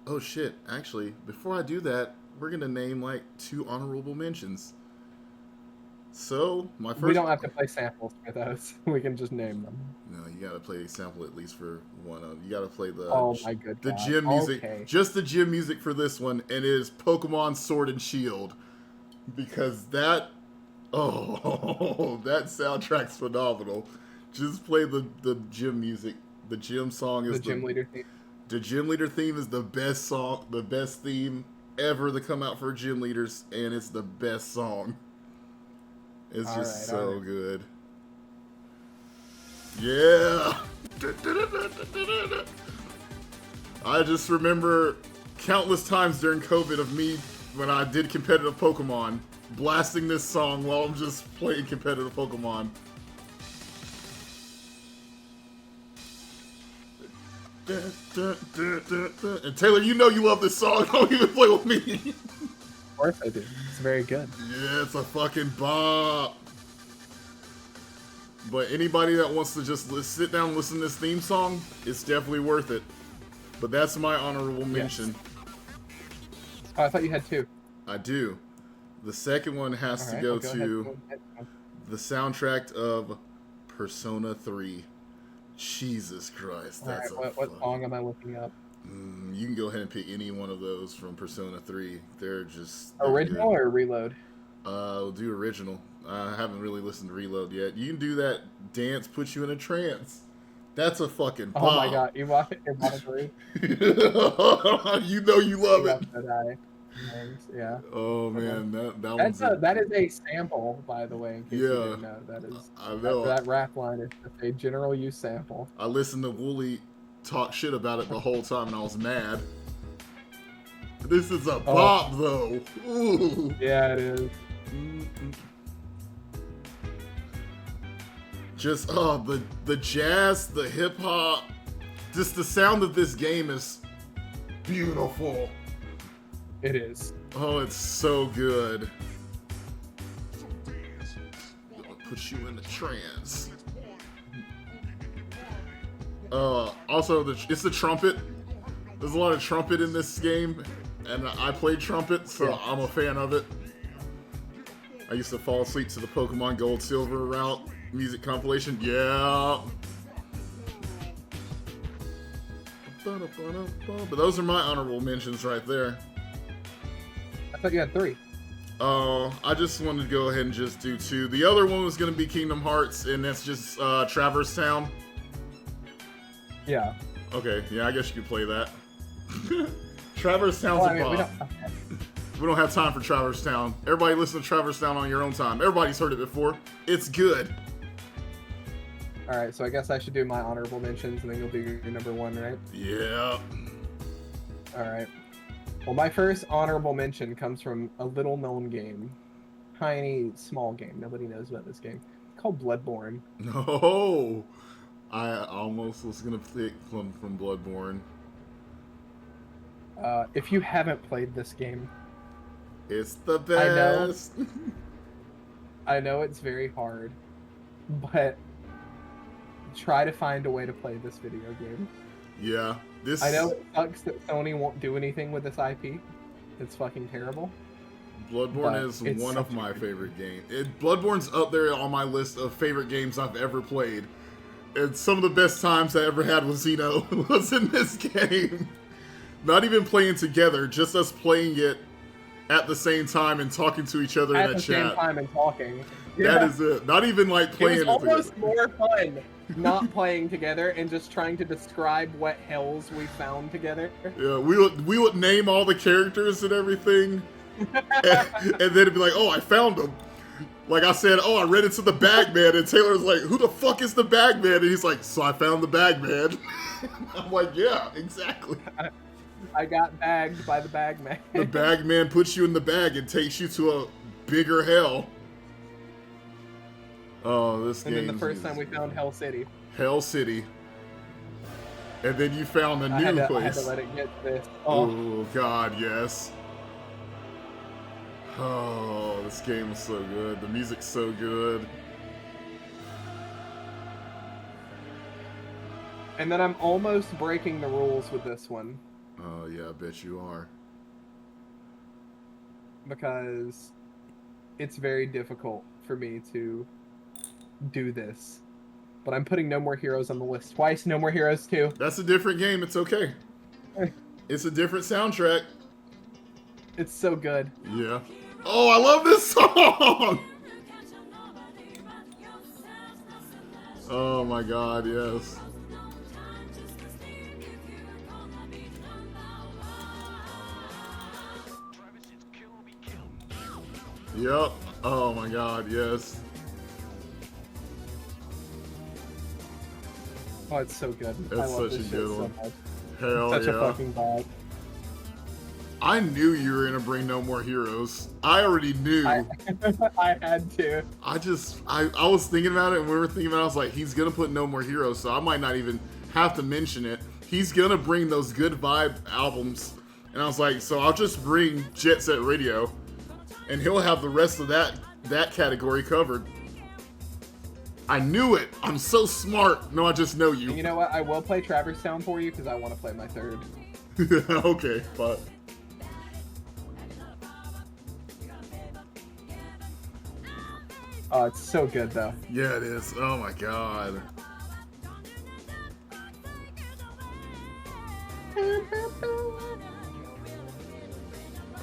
Oh shit! Actually, before I do that, we're gonna name like 2 honorable mentions. So my first. We don't have to play samples for those. We can just name them. No, you gotta play a sample at least for one of them. You gotta play the. Oh my good The God. gym music, Okay. just the gym music for this one, and it is Pokemon Sword and Shield, because that, oh, that soundtrack's phenomenal. Just play the gym music. The gym song is The gym leader theme. The gym leader theme is the best song, the best theme ever to come out for gym leaders, and it's the best song. It's just so good. Yeah. I just remember countless times during COVID of me when I did competitive Pokemon blasting this song while I'm just playing competitive Pokemon. And Taylor, you know you love this song. Don't even play with me. Of course I do. It's very good. Yeah, it's a fucking bop. But anybody that wants to just sit down and listen to this theme song, it's definitely worth it. But that's my honorable mention. Oh, I thought you had 2. I do. The second one has to go to the soundtrack of Persona 3. Jesus Christ, that's what song am I looking up? You can go ahead and pick any one of those from Persona 3. They're Original or Reload? We'll do original. I haven't really listened to Reload yet. You can do that dance, put you in a trance. That's a fucking pop. Oh my God, you want it? Agree? You know you love it. Yeah. Oh man, that is a sample, by the way. In case you didn't know. That is. I know that rap line is just a general use sample. I listened to Wooly talk shit about it the whole time, and I was mad. This is a pop, though. Ooh. Yeah, it is. Just the jazz, the hip hop, just the sound of this game is beautiful. It is. Oh, it's so good. Put you in a trance. Also, it's the trumpet. There's a lot of trumpet in this game, and I played trumpet, so yeah. I'm a fan of it. I used to fall asleep to the Pokemon Gold Silver route music compilation. Yeah. But those are my honorable mentions right there. I thought you had 3. I just wanted to go ahead and just do 2. The other one was going to be Kingdom Hearts, and that's just Traverse Town. Yeah. Okay, yeah, I guess you could play that. Traverse Town's a bop. We don't have time for Traverse Town. Everybody listen to Traverse Town on your own time. Everybody's heard it before. It's good. Alright, so I guess I should do my honorable mentions, and then you'll do your number 1, right? Yeah. Alright. Well, my first honorable mention comes from a little-known game. Tiny, small game. Nobody knows about this game. It's called Bloodborne. No! I almost was going to pick from Bloodborne. If you haven't played this game... It's the best! I know it's very hard, but try to find a way to play this video game. Yeah. I know it sucks that Sony won't do anything with this IP. It's fucking terrible. Bloodborne is one of my favorite games. Bloodborne's up there on my list of favorite games I've ever played. And some of the best times I ever had with Xeno was in this game. Not even playing together, just us playing it at the same time and talking to each other at in a the same chat. time and talking. That is it. Not even like It playing was it almost together. more fun not playing together and just trying to describe what hells we found together. Yeah, we would name all the characters and everything, and then it'd be like, oh, I found them. Like I said, oh, I ran into the Bagman, and Taylor's like, who the fuck is the Bagman? And he's like, so I found the Bagman. I'm like, yeah, exactly. I got bagged by the Bagman. The Bagman puts you in the bag and takes you to a bigger hell. Oh, this game. And then the first time we found Hell City. Hell City. And then you found a new I had place. to let it get this. Oh, God, yes. Oh, this game is so good. The music's so good. And then I'm almost breaking the rules with this one. Oh, yeah, I bet you are. Because it's very difficult for me to do this. But I'm putting No More Heroes on the list twice. No More Heroes 2. That's a different game. It's okay. It's a different soundtrack. It's so good. Yeah. Oh, I love this song! Oh my God, yes. Yep. Oh my God, yes. Oh, it's so good. That's I love such this a shit good so one. much. Hell Such yeah. a fucking vibe. I knew you were gonna bring No More Heroes. I already knew. I had to. I was thinking about it, and we were thinking about it. I was like, he's gonna put No More Heroes, so I might not even have to mention it. He's gonna bring those good vibe albums, and I was like, so I'll just bring Jet Set Radio, and he'll have the rest of that category covered. I knew it. I'm so smart. No, I just know And you. you know what? I will play Traverse Town for you because I want to play my third. Okay, fine. Oh, it's so good though. Yeah, it is. Oh my God.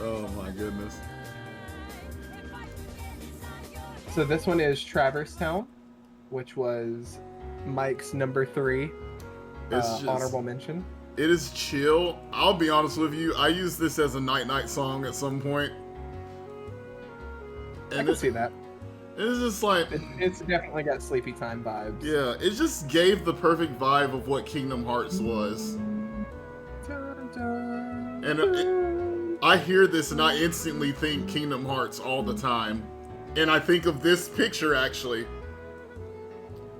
Oh my goodness. So this one is Traverse Town, which was Mike's number 3 It's just, honorable mention. it is chill. I'll be honest with you. I use this as a night song at some point. I And can see that. it's just like, It's definitely got sleepy time vibes. yeah, it just gave the perfect vibe of what Kingdom Hearts was. And I hear this and I instantly think Kingdom Hearts all the time. And I think of this picture actually.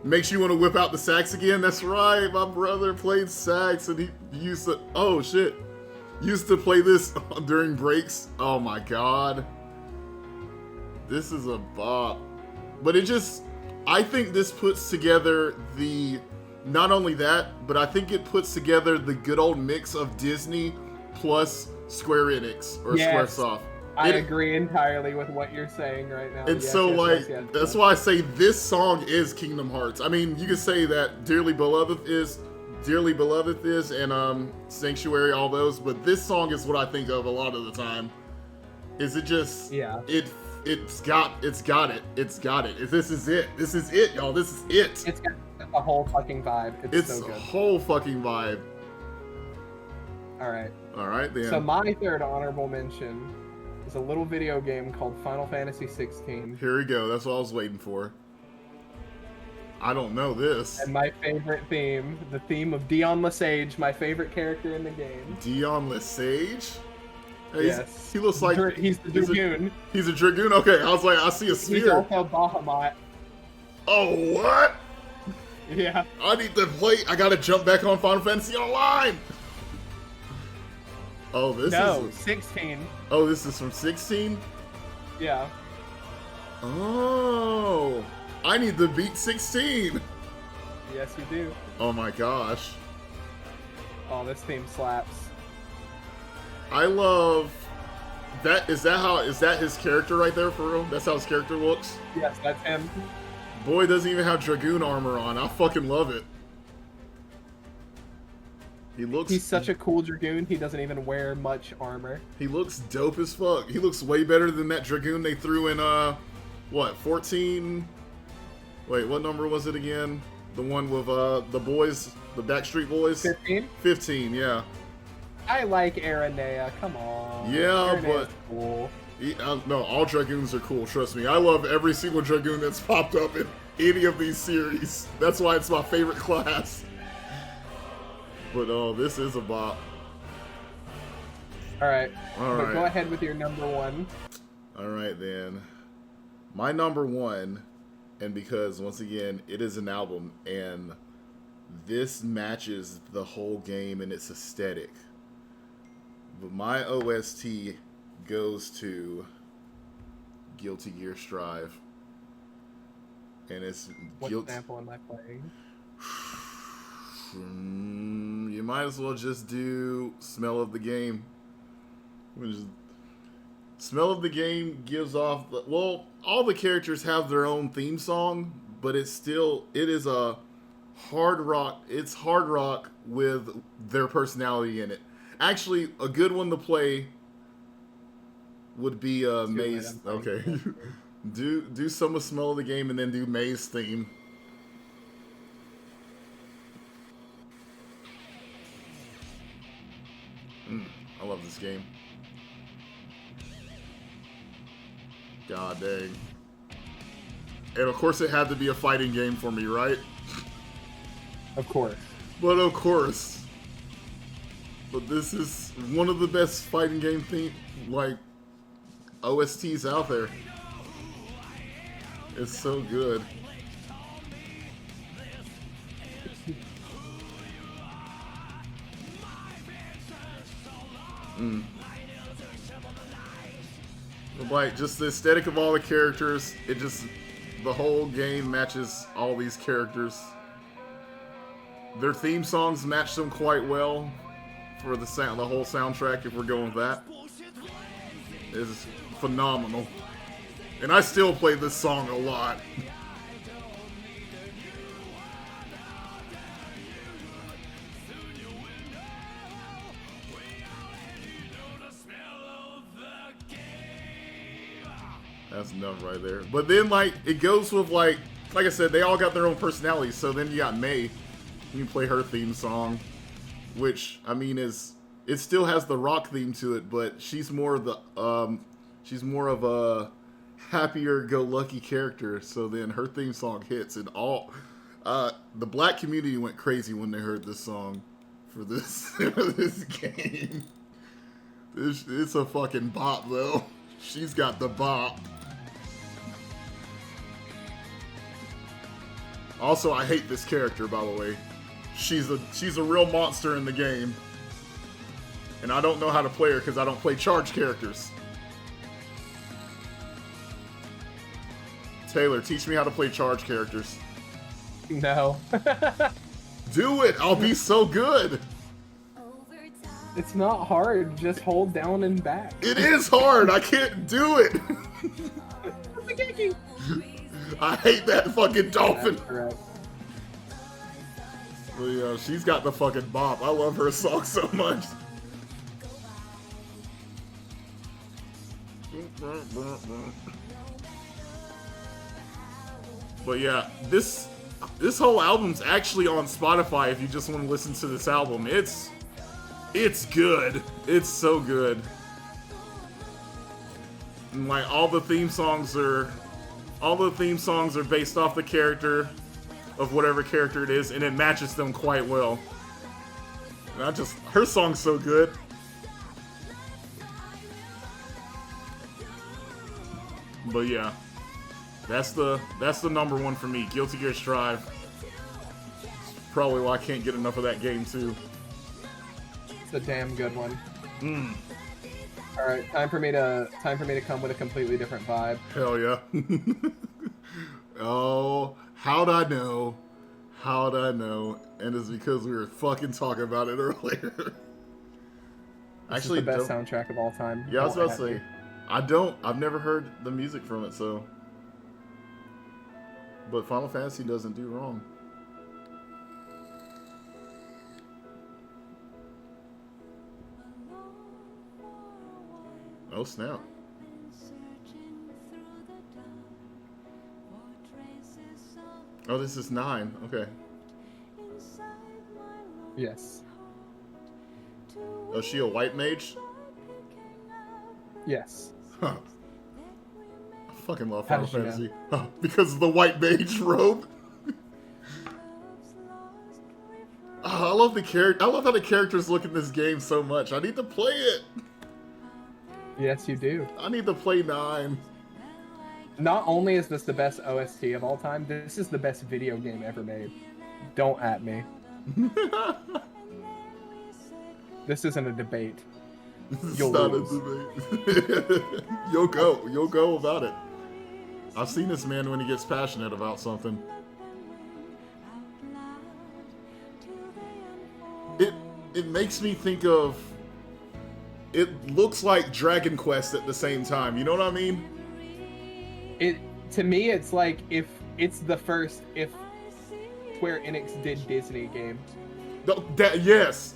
Makes you want to whip out the sax again? That's right, my brother played sax and he used to, oh shit. Used to play this during breaks. Oh my God. This is a bop. But it just, I think this puts together the, not only that, but I think it puts together the good old mix of Disney plus Square Enix or Yes. Squaresoft. I It- agree entirely with what you're saying right now. And Yes, so, yes, like, yes, yes, that's yes. why I say this song is Kingdom Hearts. I mean, you could say that Dearly Beloved is, and Sanctuary, all those, but this song is what I think of a lot of the time. Is it just, Yeah. It's got it. This is it, y'all. This is it. It's got a whole fucking vibe. It's It's so a good. whole fucking vibe. All right. All right, then. So my third honorable mention is a little video game called Final Fantasy 16. Here we go. That's what I was waiting for. I don't know this. And my favorite theme, the theme of Dion Lesage, my favorite character in the game. Dion Lesage? Hey, Yes. He looks like He's the he's a- Dragoon. He's a Dragoon? Okay, I was like, I see a He's sphere. also Bahamut. Oh, what? Yeah. I need to play. I gotta jump back on Final Fantasy Online. Oh, this No, is. 16. Oh, this is from 16? Yeah. Oh. I need to beat 16. Yes, you do. Oh my gosh. Oh, this theme slaps. I love. Is that his character right there for real? That's how his character looks? Yes, that's him. Boy doesn't even have Dragoon armor on. I fucking love it. He's such a cool Dragoon, he doesn't even wear much armor. He looks dope as fuck. He looks way better than that Dragoon they threw in, what, 14? Wait, what number was it again? The one with, the boys, the Backstreet Boys? 15? 15, yeah. I like Aranea, come on. Yeah, Aranea's but... cool. No, all Dragoons are cool, trust me. I love every single Dragoon that's popped up in any of these series. That's why it's my favorite class. But, oh, this is a bop. Alright, All but right. go ahead with your number one. Alright, then. My number one, and because, once again, it is an album, and this matches the whole game in its aesthetic. But my OST goes to Guilty Gear Strive. And it's What sample am I playing? You might as well just do Smell of the Game. Smell of the Game gives off... Well, all the characters have their own theme song, but it is a hard rock. It's hard rock with their personality in it. Actually, a good one to play would be May's. Okay. do some of Smell of the Game and then do May's theme. I love this game. God dang. And of course it had to be a fighting game for me, right? Of course. But of course. But this is one of the best fighting game OSTs out there. It's so good. Like, just the aesthetic of all the characters, the whole game matches all these characters. Their theme songs match them quite well for the whole soundtrack, if we're going with that. It's phenomenal. And I still play this song a lot. That's enough right there. But then, it goes with, like I said, they all got their own personalities. So then you got May. You can play her theme song, which, I mean, it still has the rock theme to it, but she's more of a happier-go-lucky character. So then her theme song hits, and the black community went crazy when they heard this song for this this game. It's a fucking bop, though. She's got the bop. Also, I hate this character, by the way. She's a real monster in the game. And I don't know how to play her because I don't play charge characters. Taylor, teach me how to play charge characters. No. Do it! I'll be so good! It's not hard, just hold down and back. It is hard! I can't do it! I hate that fucking dolphin! Well, yeah, she's got the fucking bop. I love her song so much. But yeah, this whole album's actually on Spotify if you just want to listen to this album. It's good. It's so good. And all the theme songs are based off the character of whatever character it is, and it matches them quite well. And her song's so good. But yeah, that's the number one for me. Guilty Gear Strive. Probably why I can't get enough of that game too. It's a damn good one. All right, time for me to come with a completely different vibe. Hell yeah. Oh, how'd I know? And it's because we were fucking talking about it earlier. Actually, the best soundtrack of all time. Yeah, I was about to say. I've never heard the music from it, so. But Final Fantasy doesn't do wrong. Oh, snap. Oh, this is 9. Okay. Yes. Oh, is she a white mage? Yes. Huh. I fucking love How Final did you know? Fantasy. Huh, because of the white mage robe. Oh, I love the character. I love how the characters look in this game so much. I need to play it. Yes, you do. I need to play 9. Not only is this the best OST of all time, this is the best video game ever made. Don't at me. This isn't a debate. It's You'll not lose. a debate. You'll go. You'll go about it. I've seen this man when he gets passionate about something. It makes me think of... It looks like Dragon Quest at the same time. You know what I mean? To me, it's like if Square Enix did Disney game. Yes,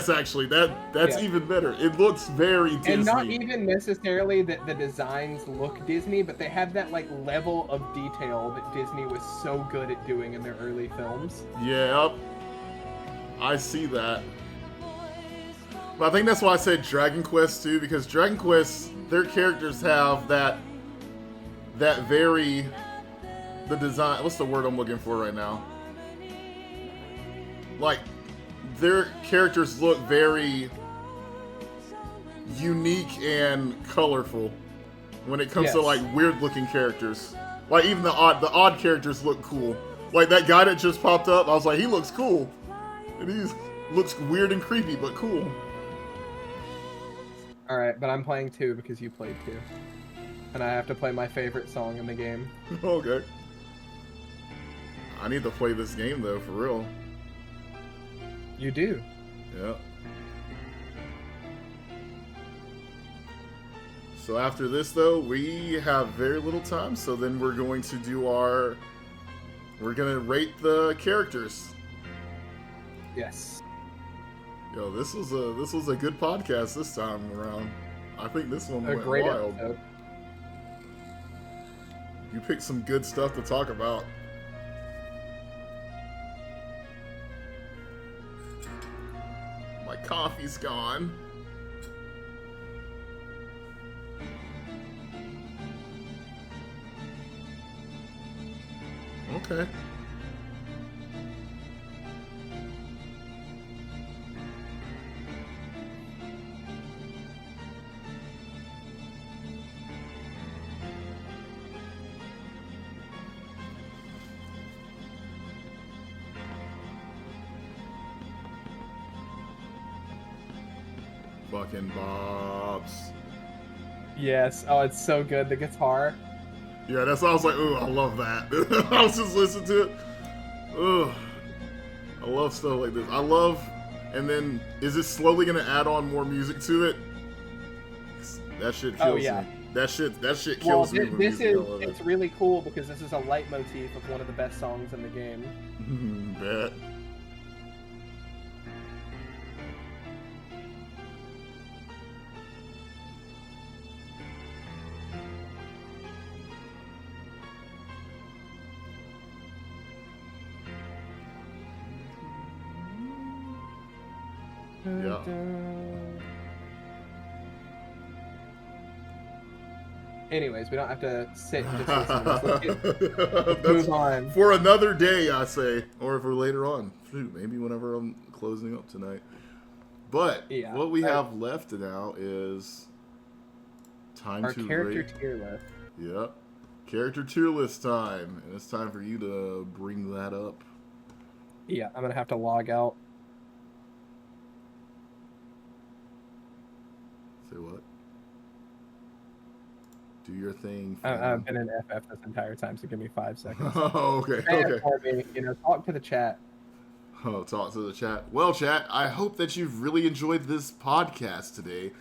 actually, that's Yeah. even better. It looks very Disney. And not even necessarily that the designs look Disney, but they have that like level of detail that Disney was so good at doing in their early films. Yep. I see that. But I think that's why I said Dragon Quest too, because Dragon Quest, their characters have that very, the design, what's the word I'm looking for right now? Like, their characters look very unique and colorful when it comes to Yes. like weird looking characters. Like even the odd characters look cool. Like that guy that just popped up, I was like, he looks cool. And he looks weird and creepy, but cool. Alright, but I'm playing 2 because you played 2. And I have to play my favorite song in the game. Okay. I need to play this game though, for real. You do. Yeah. So after this though, we have very little time, so then we're going to do we're gonna rate the characters. Yes. Yo, this was a good podcast this time around. I think this one A went great wild. episode. You picked some good stuff to talk about. My coffee's gone. Okay. Fucking Bobs. Yes. Oh, it's so good. The guitar. Yeah, that's why I was like, ooh, I love that. I was just listening to it. Ugh. I love stuff like this. I love, and then, is it slowly going to add on more music to it? That shit kills yeah. me. That shit Well, kills me. with this music. is I love it. it's really cool because this is a leitmotif of one of the best songs in the game. Bet. Yeah. Anyways, we don't have to sit and just listen to this. Let's That's move on. for another day, I say, or for later on. Shoot, maybe whenever I'm closing up tonight. But Yeah. what we have left now is time Our to character rate. tier list. Yep, character tier list time, and it's time for you to bring that up. Yeah, I'm gonna have to log out. Say what? Do your thing. I've been in FF this entire time, so give me 5 seconds. Oh, okay, Say it okay. for me, talk to the chat. Oh, talk to the chat. Well, chat, I hope that you've really enjoyed this podcast today.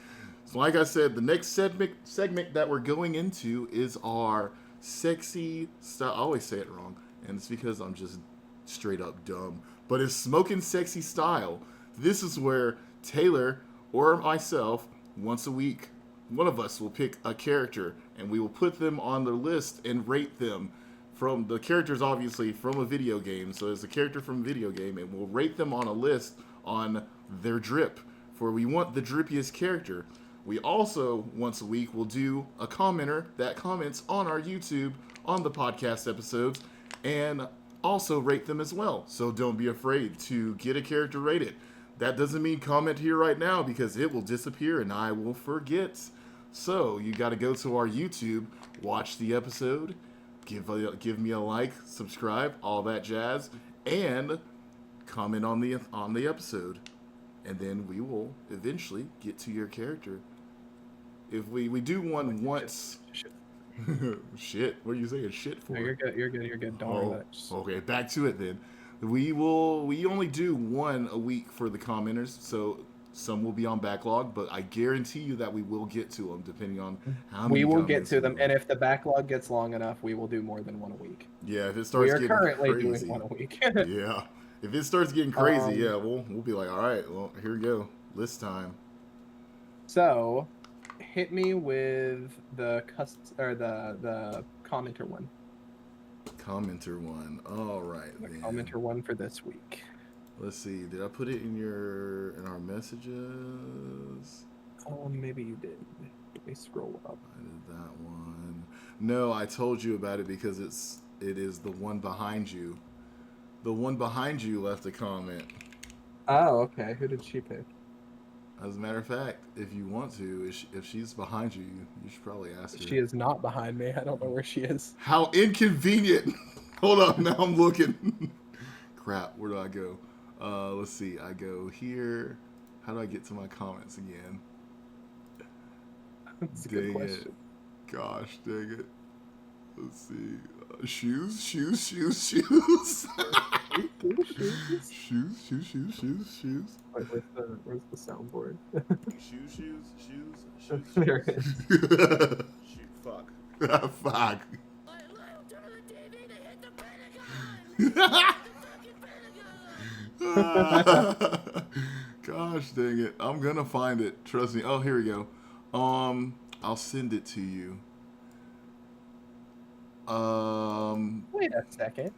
So like I said, the next segment that we're going into is our sexy style. I always say it wrong, and it's because I'm just straight up dumb. But it's smoking sexy style. This is where Taylor or myself, once a week, one of us will pick a character, and we will put them on the list and rate them. From the characters, obviously, from a video game. So it's a character from a video game, and we'll rate them on a list on their drip. For we want the drippiest character. We also, once a week, will do a commenter that comments on our YouTube, on the podcast episodes, and also rate them as well. So don't be afraid to get a character rated. That doesn't mean comment here right now, because it will disappear and I will forget. So you got to go to our YouTube, watch the episode, give me a like, subscribe, all that jazz, and comment on the episode. And then we will eventually get to your character. If we do one once. Shit. What are you saying shit for? No, you're good. Don't worry about it. Okay, back to it then. We only do one a week for the commenters, so some will be on backlog, but I guarantee you that we will get to them depending on how many. We will get comments to them, we and if the backlog gets long enough, we will do more than one a week. Yeah, if it starts getting currently crazy, doing one a week. yeah, if it starts getting crazy, yeah, we'll be like, all right, well, here we go, list time. So, hit me with the commenter one. Commenter one. All right. The then. commenter one for this week. Let's see. Did I put it in our messages? Oh, maybe you did. Let me scroll up. I did that one. No, I told you about it because it is the one behind you. The one behind you left a comment. Oh, okay. Who did she pick? As a matter of fact, if you want to, if she's behind you, you should probably ask her. She is not behind me. I don't know where she is. How inconvenient. Hold up, now I'm looking. Crap, where do I go? Let's see. I go here. How do I get to my comments again? That's a good question. Gosh, dang it. Let's see. Shoes. Shoes. Wait, where's the soundboard? Shoes. There it is. Shoot, fuck. Fuck. Gosh dang it. I'm gonna find it. Trust me. Oh, here we go. I'll send it to you. Wait a second.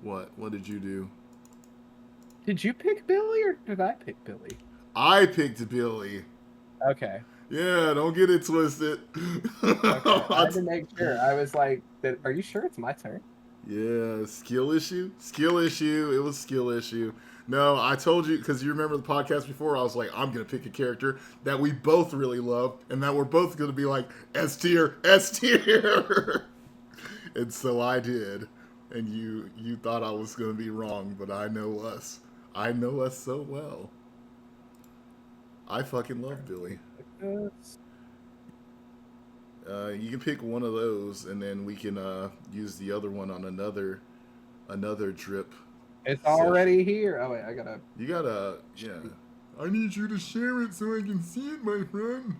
What did you do? Did you pick Billy or did I pick Billy? I picked Billy. Okay. Yeah, don't get it twisted. Okay. I had to make sure. I was like, are you sure it's my turn? Yeah, skill issue. It was skill issue. No, I told you, because you remember the podcast before, I was like, I'm going to pick a character that we both really love, and that we're both going to be like, S tier. And so I did. And you thought I was going to be wrong, but I know us. I know us so well. I fucking love Billy. You can pick one of those, and then we can use the other one on another drip. It's already here. Oh wait, You gotta, yeah. I need you to share it so I can see it, my friend.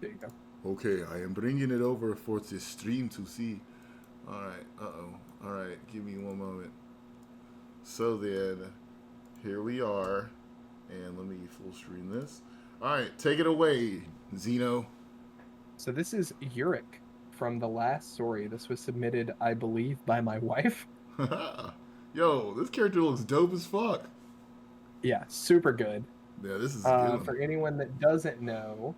There you go. Okay, I am bringing it over for the stream to see. All right. All right. Give me one moment. So then, here we are, and let me full screen this. All right, take it away, Zeno. So this is Uric from the last story. This was submitted, I believe, by my wife. Yo, this character looks dope as fuck. Yeah, super good. Yeah, this is good. For anyone that doesn't know,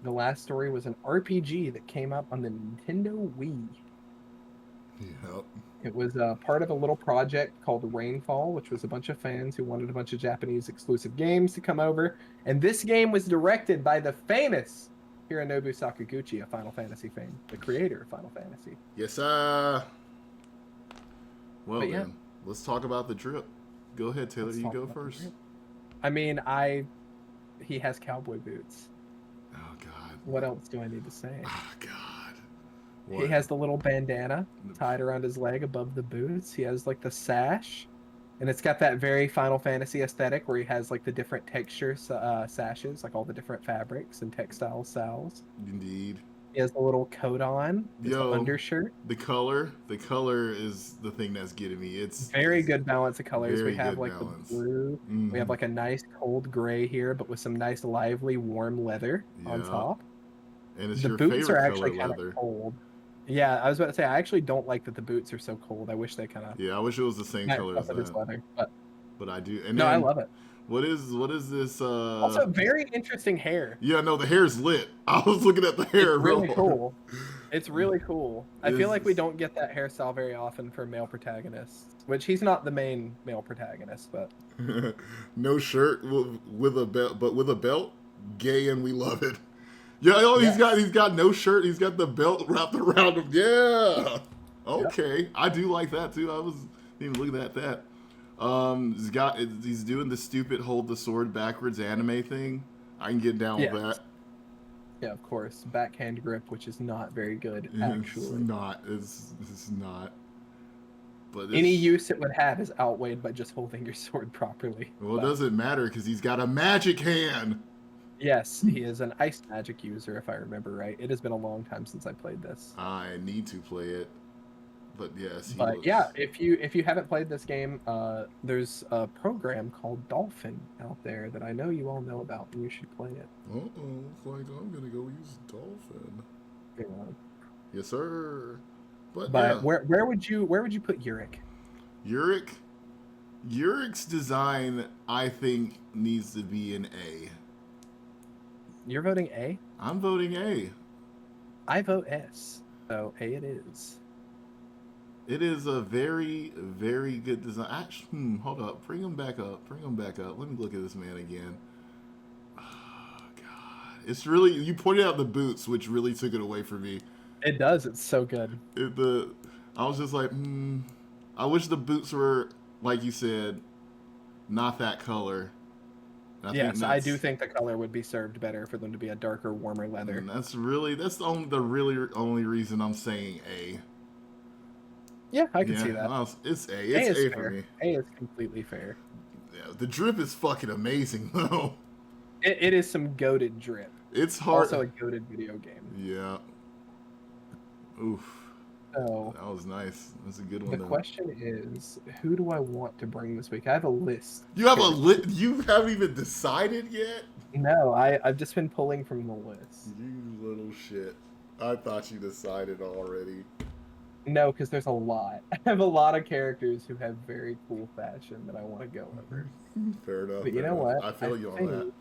the last story was an RPG that came out on the Nintendo Wii. Yep. It was part of a little project called Rainfall, which was a bunch of fans who wanted a bunch of Japanese exclusive games to come over. And this game was directed by the famous Hironobu Sakaguchi of Final Fantasy fame, the creator of Final Fantasy. Yes, sir. Well, But yeah. then, let's talk about the drip. Go ahead, Taylor. Let's You talk go about the first. drip. I mean, he has cowboy boots. Oh, God. What else do I need to say? Oh, God. He has the little bandana tied around his leg above the boots. He has like the sash, and it's got that very Final Fantasy aesthetic where he has like the different texture sashes, like all the different fabrics and textile styles. Indeed. He has a little coat on. His Yo, undershirt. the color is the thing that's getting me. It's Very good balance of colors. We very have good like balance. the blue. We have like a nice cold gray here, but with some nice lively warm leather on Yeah. top. And it's The your boots are favorite actually color kind of leather. cold. Yeah, I was about to say I actually don't like that the boots are so cold. I wish they kind of Yeah, I wish it was the same color as this that. leather, but But I do. And no, I then love it. what is this? Also, very interesting hair. Yeah, no, the hair's lit. I was looking at the hair It's really real hard. cool. It's really cool. I feel like we It's- don't get that hairstyle very often for male protagonists, which he's not the main male protagonist, but No shirt with a belt, but with a belt, gay, and we love it. Yeah, oh, Yes. he's got no shirt. He's got the belt wrapped around him. Yeah. Okay, yep. I do like that too. I was even looking at that. He's doing the stupid hold the sword backwards anime thing. I can get down with that. Yeah, of course. Backhand grip, which is not very good, actually. It's not. But any use it would have is outweighed by just holding your sword properly. Well, it doesn't matter because he's got a magic hand. Yes, he is an ice magic user, if I remember right. It has been a long time since I played this. I need to play it, but yes. Yeah, if you haven't played this game, there's a program called Dolphin out there that I know you all know about, and you should play it. Looks like I'm gonna go use Dolphin. Yeah. Yes, sir. But yeah. Yeah. where would you put Yurik? Yurik's design, I think, needs to be an A. You're voting A? I'm voting A. I vote S. So A it is. It is a very, very good design. Actually, hold up. Bring him back up. Let me look at this man again. Oh, God. It's really... You pointed out the boots, which really took it away from me. It does. It's so good. I was just like, I wish the boots were, like you said, not that color. Yes, I do think the color would be served better for them to be a darker, warmer leather. And that's the only reason I'm saying A. Yeah, I can see that. It's A. It's A for me. A is completely fair. Yeah, the drip is fucking amazing though. It is some goated drip. It's hard. Also a goated video game. Yeah. Oof. So that was nice. That's a good one. The question is, who do I want to bring this week? I have a list. You have a list? You haven't even decided yet? No, I've just been pulling from the list. You little shit. I thought you decided already. No, because there's a lot. I have a lot of characters who have very cool fashion that I want to go over. Fair enough. But you know what? I feel you on that.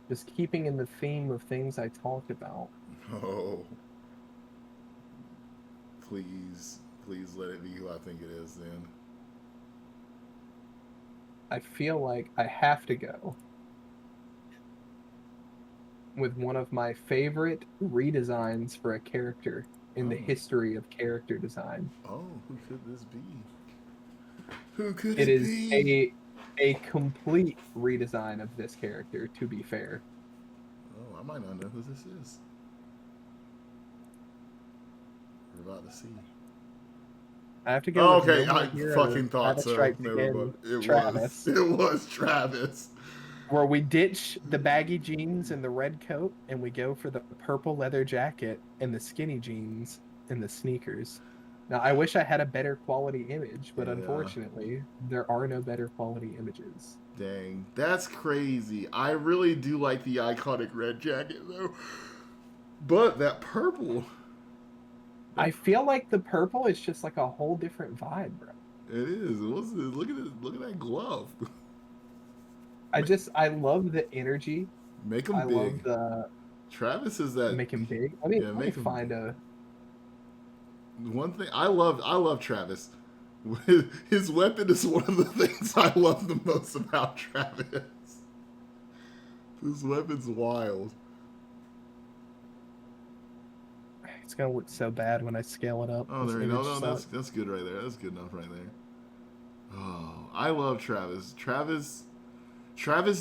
Just keeping in the theme of things I talked about. Oh. Please let it be who I think it is then. I feel like I have to go with one of my favorite redesigns for a character in the history of character design. Oh, who could this be? Who could it it be? It is a complete redesign of this character, to be fair. Oh, I might not know who this is. We're about to see. I have to go. Oh, okay, I fucking thought so. Never mind. It was Travis. Where we ditch the baggy jeans and the red coat, and we go for the purple leather jacket and the skinny jeans and the sneakers. Now, I wish I had a better quality image, but unfortunately, there are no better quality images. Dang, that's crazy. I really do like the iconic red jacket, though. But that purple... I feel like the purple is just like a whole different vibe, bro. It is. Look at it. Look at that glove. I love the energy. Make him big. Love the... Travis is that... Make him big? Let me find a... One thing... I love Travis. His weapon is one of the things I love the most about Travis. His weapon's wild. It's gonna look so bad when I scale it up. Oh, there you go. No, that's good right there. That's good enough right there. Oh, I love Travis. Travis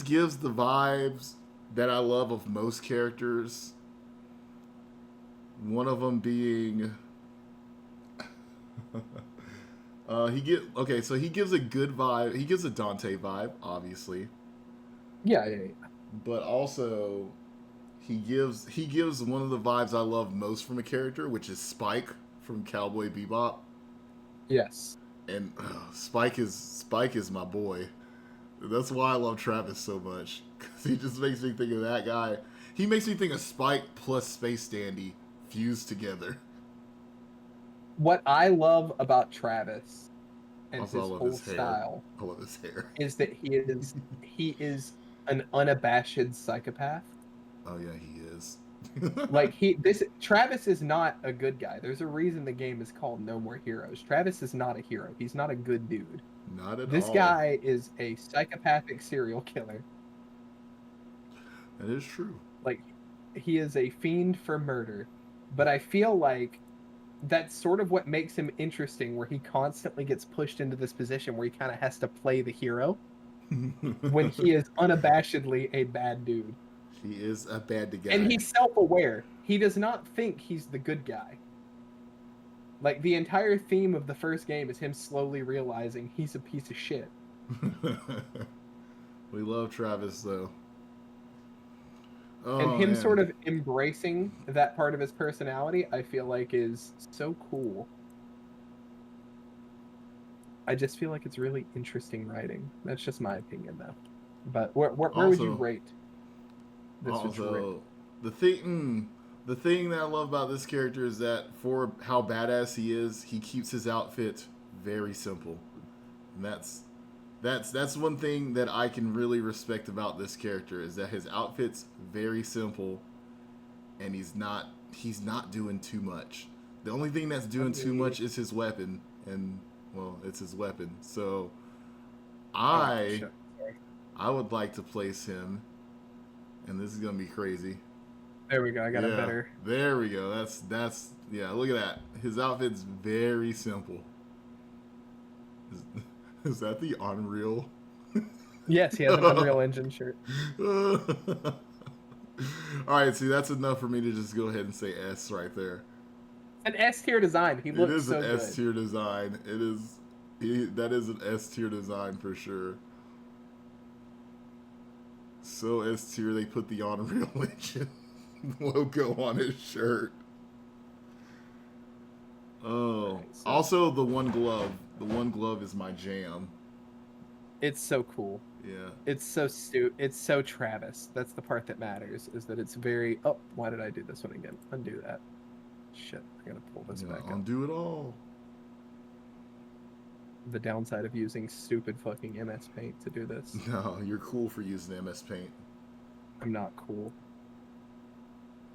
gives the vibes that I love of most characters. One of them being, so he gives a good vibe. He gives a Dante vibe, obviously. Yeah. But also, he gives one of the vibes I love most from a character, which is Spike from Cowboy Bebop. Yes. And Spike is my boy. That's why I love Travis so much, because he just makes me think of that guy. He makes me think of Spike plus Space Dandy fused together. What I love about Travis and Also, I his love whole his hair. style I love his hair. is that he is an unabashed psychopath. Oh yeah, he is. Like Travis is not a good guy. There's a reason the game is called No More Heroes. Travis is not a hero. He's not a good dude. Not at all. This guy is a psychopathic serial killer. That is true. Like, he is a fiend for murder. But I feel like that's sort of what makes him interesting, where he constantly gets pushed into this position where he kind of has to play the hero when he is unabashedly a bad dude. He is a bad guy. And he's self-aware. He does not think he's the good guy. Like, the entire theme of the first game is him slowly realizing he's a piece of shit. We love Travis, though. Oh, and him man. sort of embracing that part of his personality, I feel like is so cool. I just feel like it's really interesting writing. That's just my opinion, though. But where would you rate this? Also, the thing that I love about this character is that for how badass he is, he keeps his outfit very simple, and that's one thing that I can really respect about this character, is that his outfit's very simple, and he's not doing too much. The only thing that's doing too much is his weapon, and well, it's his weapon. So I would like to place him, and this is gonna be crazy. There we go. I got a better. There we go. That's yeah. Look at that. His outfit's very simple. Is that the Unreal? Yes, he has an Unreal Engine shirt. All right, see, that's enough for me to just go ahead and say S right there. An S tier design. He looks so good. It is an S tier design. It is. That is an S tier design for sure. So S tier, they put the Unreal Engine logo on his shirt. Oh, Right, so also the one glove. The one glove is my jam. it's so cool. Yeah. It's so Travis. That's the part that matters, is that it's very... Oh, why did I do this one again? Undo that. Shit, I gotta pull this back up. Undo it all. The downside of using stupid fucking MS Paint to do this. No, you're cool for using MS Paint. I'm not cool.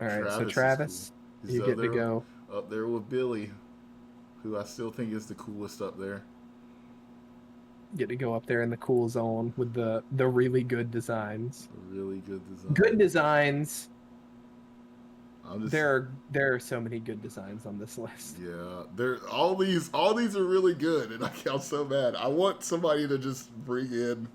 Alright, so is Travis, cool. He's you get to go. Up there with Billy, who I still think is the coolest up there. Get to go up there in the cool zone with the really good designs. Really good design. Good designs. I'm just, There are so many good designs on this list. Yeah, all these are really good, and I'm so mad. I want somebody to just bring in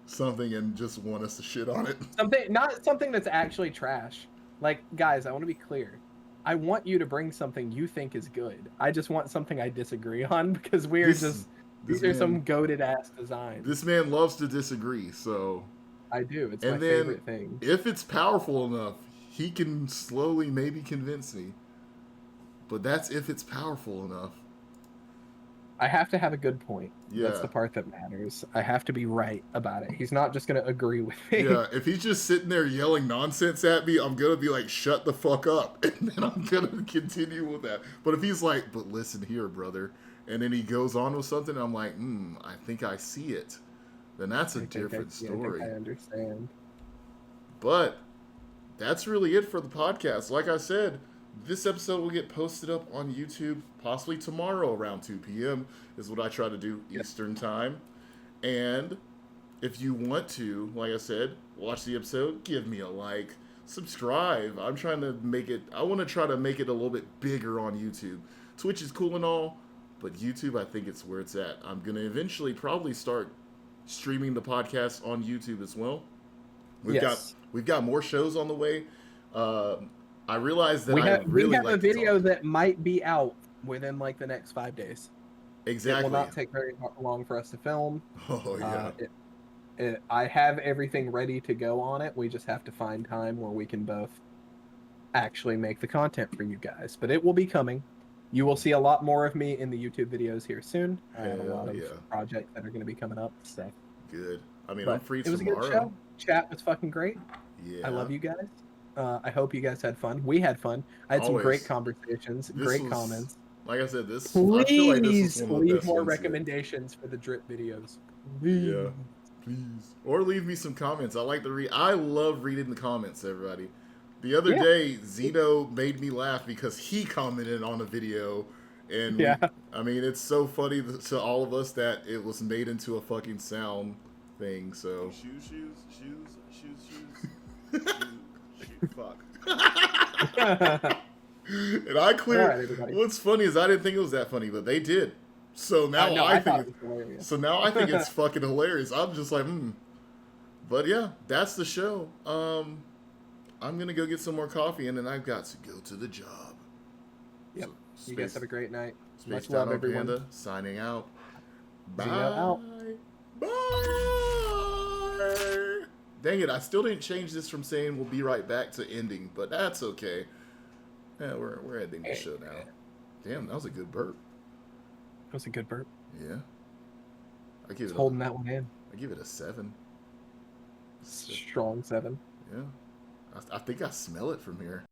something and just want us to shit on it. Not something that's actually trash. Like, guys, I want to be clear. I want you to bring something you think is good. I just want something I disagree on, because these are some goated ass designs. This man loves to disagree, so I do. It's my favorite thing. If it's powerful enough, he can slowly maybe convince me. But that's if it's powerful enough. I have to have a good point. Yeah. That's the part that matters. I have to be right about it. He's not just going to agree with me. Yeah, if he's just sitting there yelling nonsense at me, I'm going to be like, shut the fuck up. And then I'm going to continue with that. But if he's like, but listen here, brother. And then he goes on with something, and I'm like, I think I see it. Then that's a different story. I understand. But that's really it for the podcast. Like I said, this episode will get posted up on YouTube possibly tomorrow around 2 p.m. is what I try to do Eastern time. And if you want to, like I said, watch the episode, give me a like, subscribe. I want to try to make it a little bit bigger on YouTube. Twitch is cool and all, but YouTube, I think it's where it's at. I'm going to eventually probably start streaming the podcast on YouTube as well. We've got more shows on the way. I realized that we have like a video that might be out within like the next 5 days. Exactly. It will not take very long for us to film. Oh yeah. I have everything ready to go on it. We just have to find time where we can both actually make the content for you guys. But it will be coming. You will see a lot more of me in the YouTube videos here soon. I have a lot of projects that are going to be coming up. So good. I mean, but I'm free it was tomorrow. a good show. Chat was fucking great. Yeah. I love you guys. I hope you guys had fun. We had fun. I had some great conversations, great comments. Like I said, this. Please I feel like this was one of the leave best more ones recommendations for the drip videos. Please. Yeah, please. Or leave me some comments. I like to read. I love reading the comments, everybody. The other day, Zeno made me laugh because he commented on a video, and I mean, it's so funny to all of us that it was made into a fucking sound thing. So shoes. Fuck. And I what's funny is I didn't think it was that funny, but they did. So now I think it's fucking hilarious. I'm just like, But yeah, that's the show. I'm gonna go get some more coffee, and then I've got to go to the job. Yep. So, you guys have a great night. Much love, everyone. Panda, signing out. Bye. Out. Bye. Dang it! I still didn't change this from saying we'll be right back to ending, but that's okay. Yeah, we're ending the show now. Damn, that was a good burp. That was a good burp. Yeah. I give it holding that one in. I give it a 7. Strong 7. Yeah. I think I smell it from here.